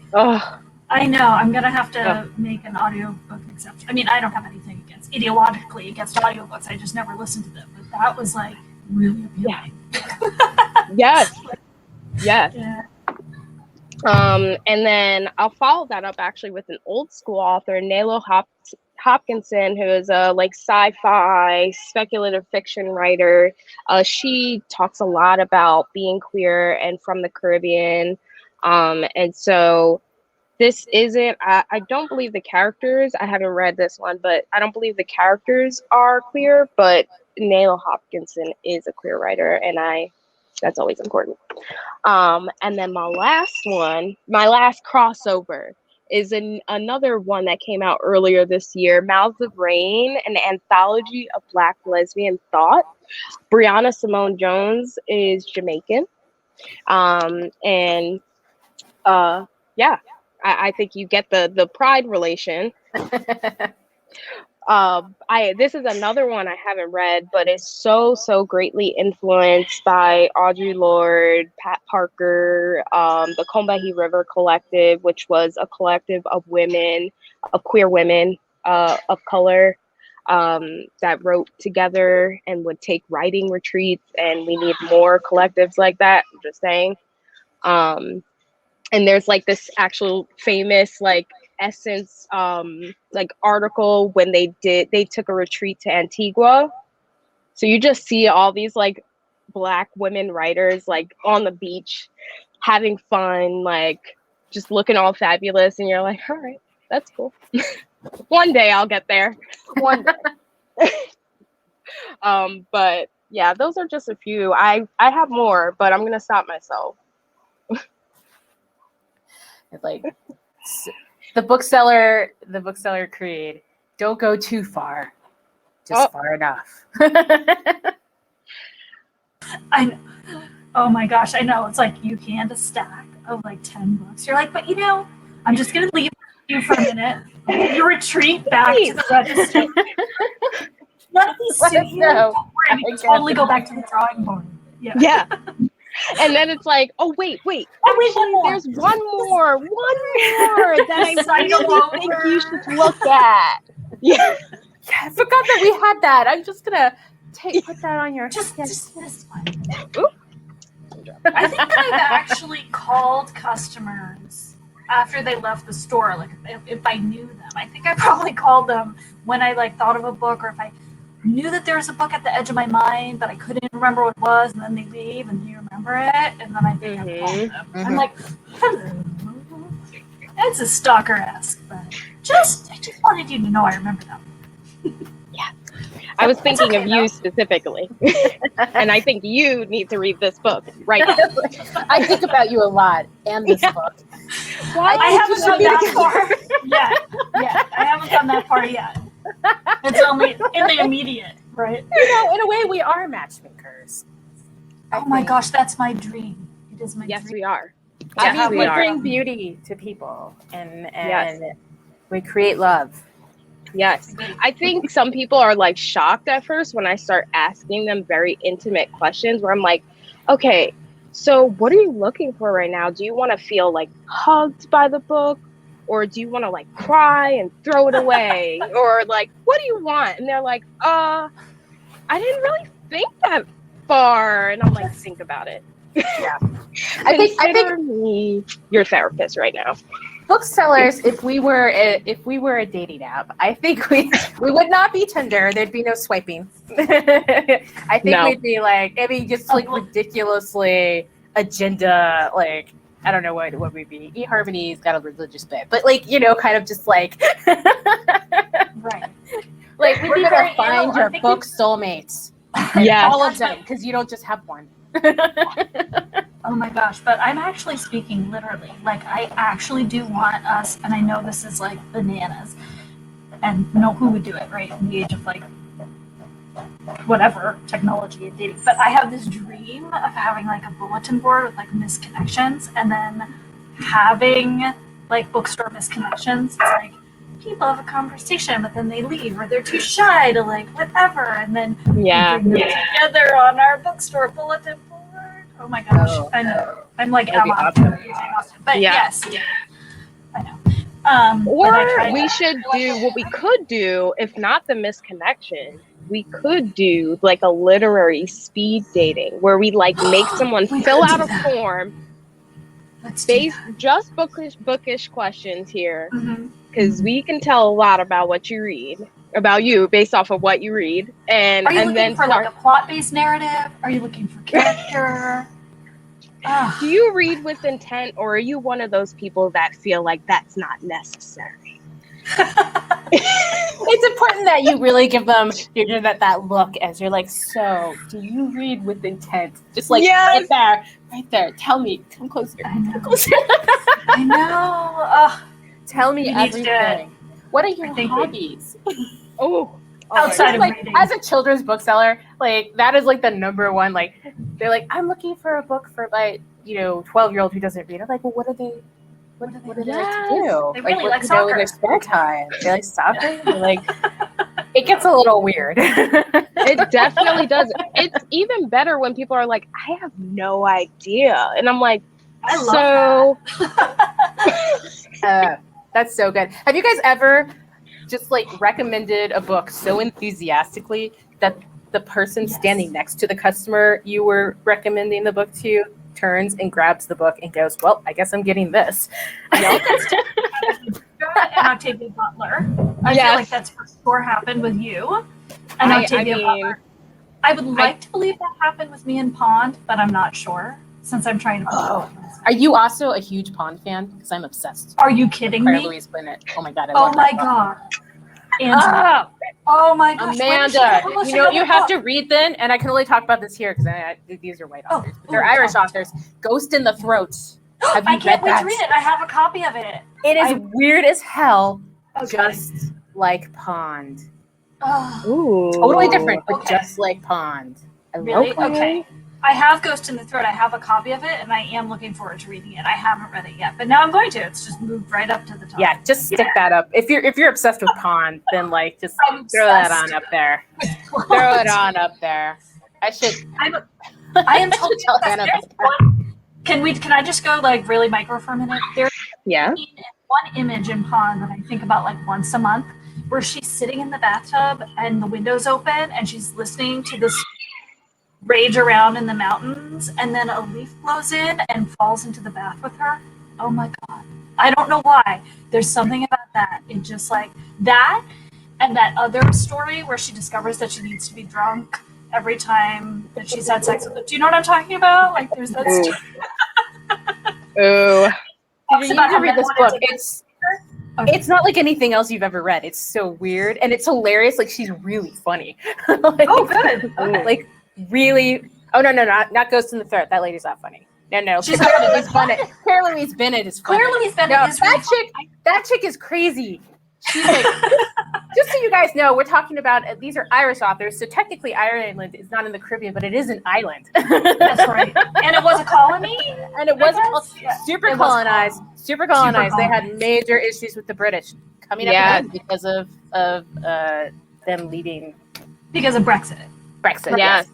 I know, I'm going to have to make an audiobook exception. I mean, I don't have anything ideologically against audiobooks. I just never listened to them. But that was like really appealing. Yes. Yeah. And then I'll follow that up actually with an old school author, Nalo Hopkinson, who is a like sci-fi speculative fiction writer. She talks a lot about being queer and from the Caribbean. And so this isn't, I don't believe the characters, I haven't read this one, but I don't believe the characters are queer, but Nalo Hopkinson is a queer writer, and that's always important. And then my last crossover is another one that came out earlier this year, Mouths of Rain, an anthology of Black lesbian thought. Brianna Simone Jones is Jamaican. I think you get the pride relation. This is another one I haven't read, but it's so greatly influenced by Audre Lorde, Pat Parker, the Combahee River Collective, which was a collective of women, of queer women of color that wrote together and would take writing retreats, and we need more collectives like that. I'm just saying. And there's like this actual famous like Essence like article when they took a retreat to Antigua. So you just see all these like Black women writers like on the beach having fun, like just looking all fabulous, and you're like, all right, that's cool. One day I'll get there. One day. But yeah, those are just a few. I have more, but I'm gonna stop myself. It's like the bookseller creed, don't go too far, just far enough. Oh my gosh, I know. It's like you hand a stack of like 10 books. You're like, but you know, I'm just going to leave you for a minute. You retreat back to the register. Let me suit you. Don't worry, you totally go back to the drawing board. Yeah. And then it's like, oh wait, actually, there's one more that I really think you should look at. Yeah, I forgot that we had that. I'm just gonna put that on your just this one. I think that I've actually called customers after they left the store. Like if I knew them, I think I probably called them when I like thought of a book, or if I knew that there was a book at the edge of my mind, but I couldn't remember what it was, and then they leave, and do you remember it? And then I think I called them. I'm like, hello. It's a stalker-esque, but I just wanted you to know I remember them. Yeah. I was thinking of you specifically. And I think you need to read this book right now. I think about you a lot, and this book. I haven't done that far yet. Yeah, I haven't done that far yet. It's only in the immediate, right? You know, in a way, we are matchmakers. Oh my gosh, that's my dream. It is my dream. Yes, we are. Yes, we bring beauty to people, and we create love. Yes. I think some people are like shocked at first when I start asking them very intimate questions where I'm like, okay, so what are you looking for right now? Do you want to feel like hugged by the book? or do you want to like cry and throw it away, or like what do you want? And they're like, I didn't really think that far. And I'm like, think about it. Yeah. I think me your therapist right now. Booksellers, if we were a dating app, I think we would not be Tinder. There'd be no swiping. I think we'd be like, I mean, just like ridiculously agenda, like I don't know what we'd be. eHarmony's got a religious bit, but like kind of just like Right. Like we're gonna find your book soulmates. Yeah, all of them, because you don't just have one. Oh my gosh, but I'm actually speaking literally. Like, I actually do want us, and I know this is like bananas, and who would do it, right? In the age of like whatever technology and dating. But I have this dream of having like a bulletin board with like misconnections, and then having like bookstore misconnections. It's like people have a conversation, but then they leave, or they're too shy to like whatever, and then we bring them together on our bookstore bulletin board. Oh my gosh, I know. I'm like Emma. But yes, I know. Or we should do what we could do, if not the misconnection, we could do like a literary speed dating where we like make someone fill out a form based just bookish questions here, because we can tell a lot about what you read, about you based off of what you read. And are you and looking then for like a plot-based narrative? Are you looking for character? Do you read with intent, or are you one of those people that feel like that's not necessary? It's important that you really give them that look as you're like, so do you read with intent? Just like right there. Tell me, come closer. Come closer. I know. Tell me everything. What are your hobbies? Outside of like, reading. as a children's bookseller, like that is like the number one. Like they're like, I'm looking for a book for my 12-year-old who doesn't read. I'm like, well, what do they like to do? They really what like do they do soccer. with their spare time? They like soccer. They're like, it gets a little weird. It definitely does. It's even better when people are like, I have no idea, and I'm like, I love that. That's so good. Have you guys ever just like recommended a book so enthusiastically that the person standing next to the customer you were recommending the book to turns and grabs the book and goes, well, I guess I'm getting this. And Octavia Butler. I feel like that's for sure happened with you. And Octavia Butler. I would like to believe that happened with me in Pond, but I'm not sure since I'm trying to. Are you also a huge Pond fan? Because I'm obsessed. Are you kidding me? Louise Bennett. Oh my god! Oh my god! Angela. Oh my gosh! Amanda, you have to read then, and I can only talk about this here because these are white authors, but they're Irish authors. Ghost in the Throat. Have you I can't wait read to read it. I have a copy of it. It is weird as hell, just like Pond. Totally different, but just like Pond. Really? Okay. I have Ghost in the Throat. I have a copy of it, and I am looking forward to reading it. I haven't read it yet, but now I'm going to. It's just moved right up to the top. Yeah, just stick that up. If you're obsessed with Pond, then like just throw that on up there. Throw it on up there. I am totally tell Hannah about that. Can I just go like really micro for a minute? There's one image in Pond that I think about like once a month, where she's sitting in the bathtub and the window's open and she's listening to this rage around in the mountains, and then a leaf blows in and falls into the bath with her. Oh my god. I don't know why. There's something about that. It just like that, and that other story where she discovers that she needs to be drunk every time that she's had sex with them. Do you know what I'm talking about? Like there's that story. You need to read this book. It's not like anything else you've ever read. It's so weird and it's hilarious. Like she's really funny. Good. Okay. Like really. Oh no, not Ghost in the Throat. That lady's not funny. No. She's Claire Louise Bennett. Claire Louise Bennett is funny. Claire Louise Bennett is really that chick is crazy. She's like, just so you guys know, we're talking about these are Irish authors, so technically Ireland is not in the Caribbean, but it is an island. That's right. And it was a colony? And it was super colonized. Super colonized. They had major issues with the British coming up because of them leaving. Because of Brexit. Yeah,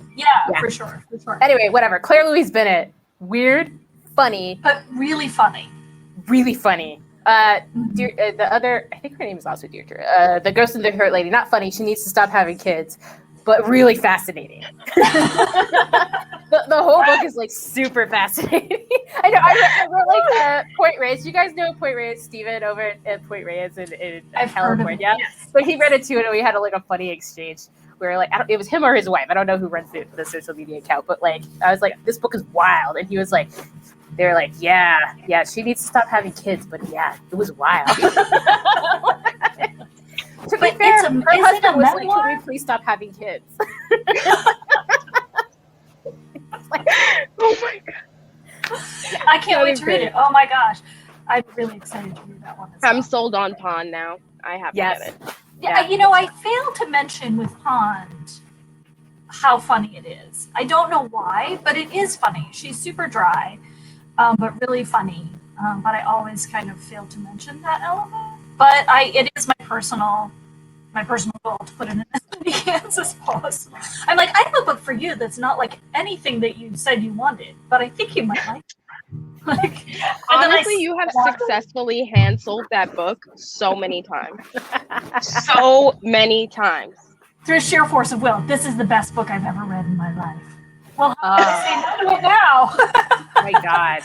for sure. Anyway, whatever. Claire Louise Bennett, weird, funny. But really funny. Really funny. The other, I think her name is also Deirdre. The Ghost and the Hurt Lady. Not funny. She needs to stop having kids, but really fascinating. The whole book is like super fascinating. I know. I wrote like Point Reyes. You guys know Point Reyes, Steven over at Point Reyes in California. Yes. But he read it too, and we had a funny exchange where like it was him or his wife. I don't know who runs the social media account, but like I was like, this book is wild, and he was like, they were like, yeah, she needs to stop having kids, but yeah, it was wild. To be fair, her husband was like, can we please stop having kids? Oh my god. I can't wait to read it. Oh my gosh. I'm really excited to read that one. I'm sold on Pond now. I have to get it. Yeah, I failed to mention with Pond how funny it is. I don't know why, but it is funny. She's super dry, but really funny. But I always kind of fail to mention that element. But it is my personal goal to put it in as many hands as possible. I'm like, I have a book for you that's not like anything that you said you wanted, but I think you might like it. Like, honestly, you have successfully hand sold that book so many times. So many times. Through sheer force of will. This is the best book I've ever read in my life. Well, how can I say no to it now? My God.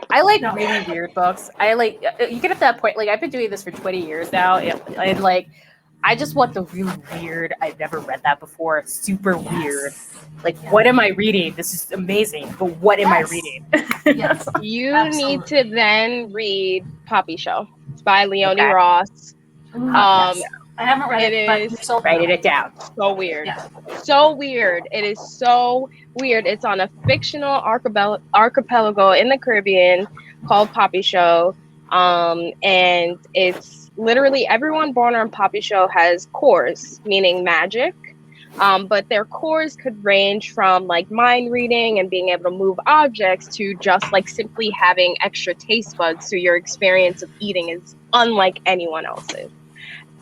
I like really weird books. You get at that point, like I've been doing this for 20 years now, and like I just want the really weird. I've never read that before. Super weird. Like, what am I reading? This is amazing, but what am I reading? Yes. You need to then read Poppy Show. It's by Leonie Ross. Yes. I haven't read it, but writing it down. So weird. Yeah. So weird. It is so weird. It's on a fictional archipelago in the Caribbean called Poppy Show. And it's literally everyone born on Poppy Show has cores, meaning magic. But their cores could range from like mind reading and being able to move objects to just like simply having extra taste buds. So your experience of eating is unlike anyone else's.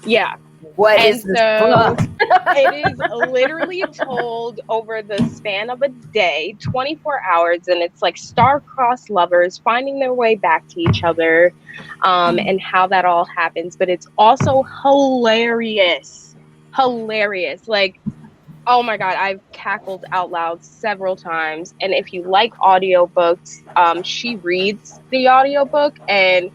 Yeah. What is this book? It is literally told over the span of a day, 24 hours, and it's like star-crossed lovers finding their way back to each other, and how that all happens. But it's also hilarious. Like, oh my God, I've cackled out loud several times. And if you like audiobooks, she reads the audiobook, and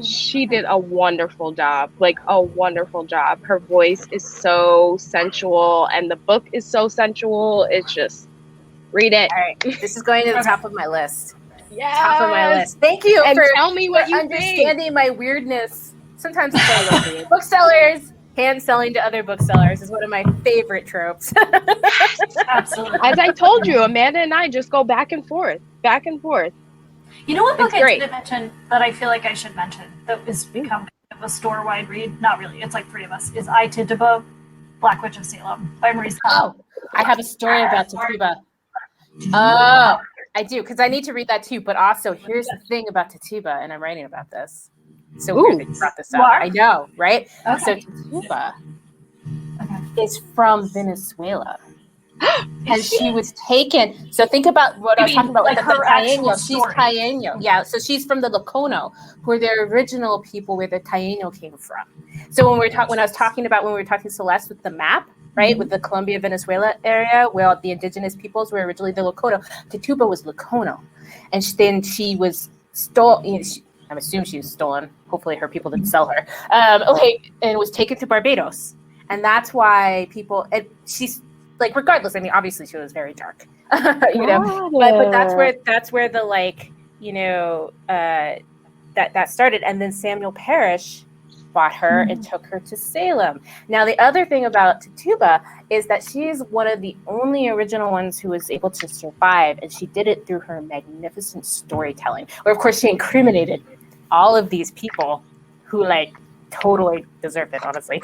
she did a wonderful job. Her voice is so sensual, and the book is so sensual. It's just, read it. All right, this is going to the top of my list. Yeah, top of my list. Thank you and for tell me what you understanding think. my weirdness. Sometimes it's a little booksellers. Hand selling to other booksellers is one of my favorite tropes. Absolutely. As I told you, Amanda and I just go back and forth. You know what book I didn't mention that I feel like I should mention that has become kind of a store-wide read? Not really. It's like three of us. Is I, Tituba, Black Witch of Salem by Maurice Connell. Oh, I have a story about Tituba. Oh, I do, because I need to read that too. But also, here's the thing about Tituba, and I'm writing about this. So weird that you brought this up. I know, right? Okay. So Tituba is from Venezuela. And she was taken. So think about what I was talking about, like the Taino. She's Taino. Yeah, so she's from the Locono, who are the original people where the Taino came from. So when we were talking Celeste with the map, right, with the Colombia, Venezuela area, where the indigenous peoples were originally the Locono, Tituba was Locono. And then she was stolen. I'm assuming she was stolen. Hopefully her people didn't sell her. And was taken to Barbados. And that's why she's, like, regardless, I mean, obviously she was very dark, but that's where the, like, that started. And then Samuel Parrish bought her and took her to Salem. Now, the other thing about Tituba is that she is one of the only original ones who was able to survive. And she did it through her magnificent storytelling, where, of course, she incriminated all of these people who, like, totally deserved it, honestly.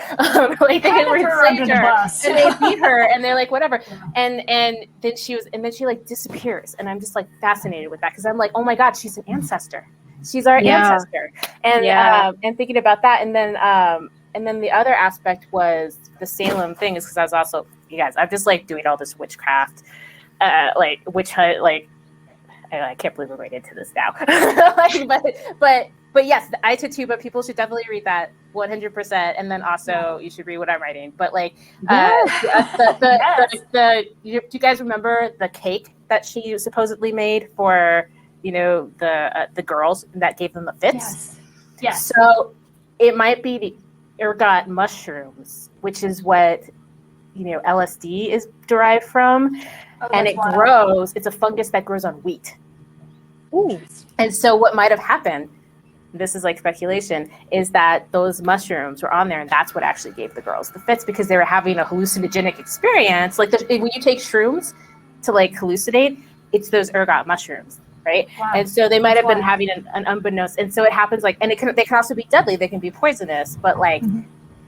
Like, they were enslaved her, and they beat her, and they're like, whatever. And then she like disappears, and I'm just like fascinated with that, because I'm like, oh my God, she's an ancestor. She's our ancestor, and thinking about that, and then the other aspect was the Salem thing, is because I was also, you guys, I'm just like doing all this witchcraft, like witch hunt, like. I can't believe we're right into this now. But but yes, the I Tituba, people should definitely read that 100%. And then also you should read what I'm writing. But like, do you guys remember the cake that she supposedly made for, the girls that gave them the fits? Yes. So it might be the ergot mushrooms, which is what, LSD is derived from. And it grows, it's a fungus that grows on wheat. Ooh. And so what might have happened, this is like speculation, is that those mushrooms were on there and that's what actually gave the girls the fits, because they were having a hallucinogenic experience. Like when you take shrooms to like hallucinate, it's those ergot mushrooms, right? Wow. And so they might have been having an unbeknownst. And so it happens like, and they can also be deadly. They can be poisonous, but like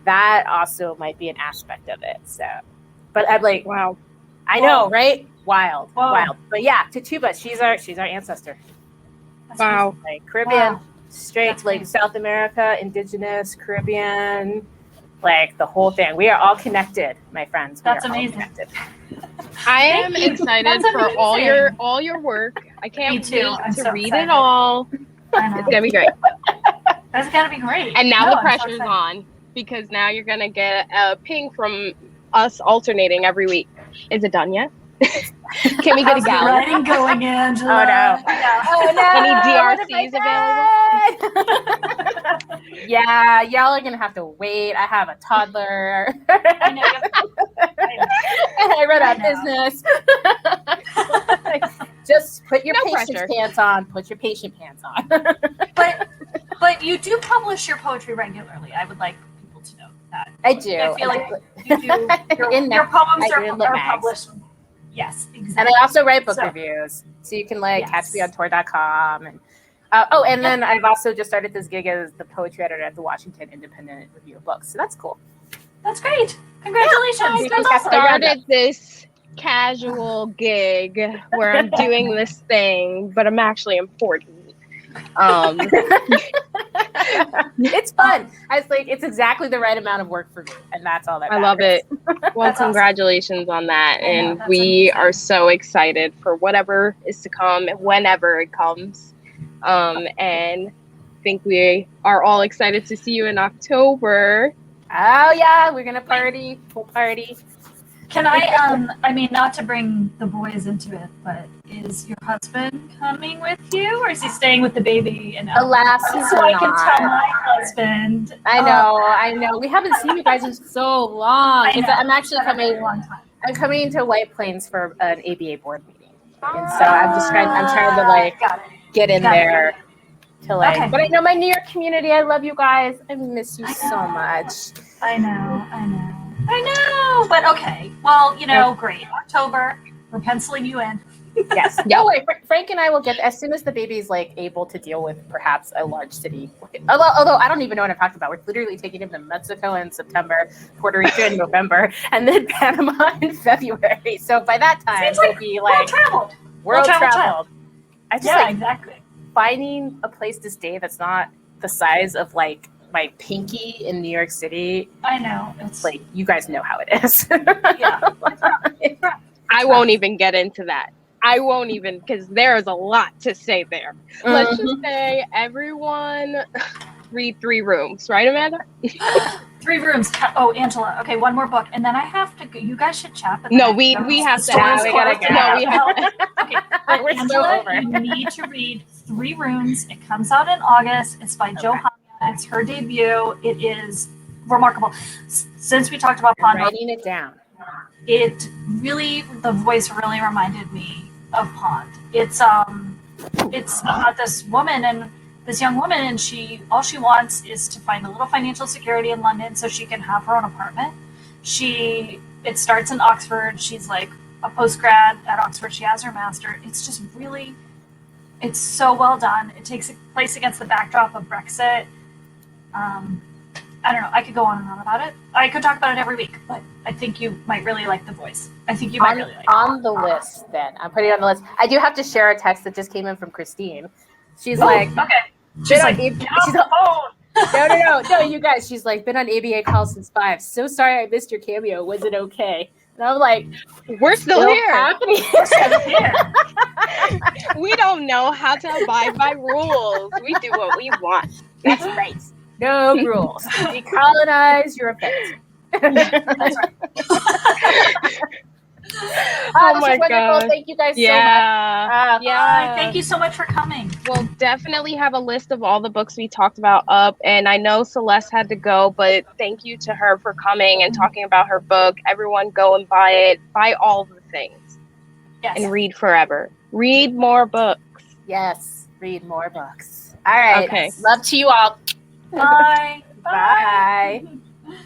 that also might be an aspect of it. So, but I'm like, wow. I know, right? Wild. But yeah, Tituba, she's our ancestor. Wow. Like Caribbean. Wow. Straight That's like crazy. South America, indigenous, Caribbean, like the whole thing. We are all connected, my friends. That's amazing. I am excited for all your work. I can't wait to read it all. It's gonna be great. That's gonna be great. And now the pressure's on, because now you're gonna get a ping from us alternating every week. Is it done yet? Can we get a gallon? Writing going, Angela. Oh no! Yeah. Oh no! Any DRCs available? Yeah, y'all are gonna have to wait. I have a toddler. I know. I run a business. Just put your patient pants on. Put your patient pants on. But you do publish your poetry regularly. I would like people to know that. I do. I feel like you do. Your poems are published. Yes, exactly. And I also write book reviews, so you can catch me on tour.com. And and then I've also just started this gig as the poetry editor at the Washington Independent Review of Books. So that's cool. That's great. Congratulations. I started this casual gig where I'm doing this thing, but I'm actually important. It's fun. It's exactly the right amount of work for me, and that's all that matters. I love it. Well, congratulations on that, and we are so excited for whatever is to come, whenever it comes. And I think we are all excited to see you in October. Oh yeah, we're gonna party, full party. Can I mean, not to bring the boys into it, but is your husband coming with you, or is he staying with the baby? And alas, he's so not. I can tell my husband. I know. We haven't seen you guys in so long. I'm actually coming. I'm coming to White Plains for an ABA board meeting, and so I'm trying to get in there. But I know my New York community. I love you guys. I miss you so much. I know. But okay. Well, great. October. We're penciling you in. Yes. No way. Frank and I will get as soon as the baby's able to deal with perhaps a large city. Although I don't even know what I'm talking about. We're literally taking him to Mexico in September, Puerto Rico in November, and then Panama in February. So by that time, we'll be world traveled. Exactly. Finding a place to stay that's not the size of my pinky in New York City. I know. It's you guys know how it is. Yeah. I won't even get into that. Because there's a lot to say there. Mm-hmm. Let's just say everyone read 3 rooms, right, Amanda? 3 rooms. Oh, Angela. Okay, one more book, and then I have to go. You guys should chat. No, we have to. We gotta go. No, we have to. Okay, we're Angela, over. You need to read 3 Rooms. It comes out in August. It's by Johanna. It's her debut. It is remarkable. Since we talked about Pond, writing it down. It really, the voice really reminded me of Pond. It's about this woman and this young woman, and all she wants is to find a little financial security in London so she can have her own apartment. It starts in Oxford. She's like a postgrad at Oxford. She has her master. It's just really, it's so well done. It takes place against the backdrop of Brexit. I don't know. I could go on and on about it. I could talk about it every week, but I think you might really like the voice. I think you might really like it. On the list, then. I'm putting it on the list. I do have to share a text that just came in from Christine. She's okay. She's like, get off the phone. No, you guys. She's like, been on ABA calls since 5. So sorry I missed your cameo. Was it okay? And I'm like, we're still here. happening. We're still here. We don't know how to abide by rules. We do what we want. That's right. No rules. Decolonize your event. That's right. Oh this my is wonderful. God. Thank you guys so much. Yeah. Thank you so much for coming. We'll definitely have a list of all the books we talked about up. And I know Celeste had to go, but thank you to her for coming and talking about her book. Everyone go and buy it. Buy all the things. Yes. And read forever. Read more books. Yes. Read more books. All right. Okay. Love to you all. Bye. Bye.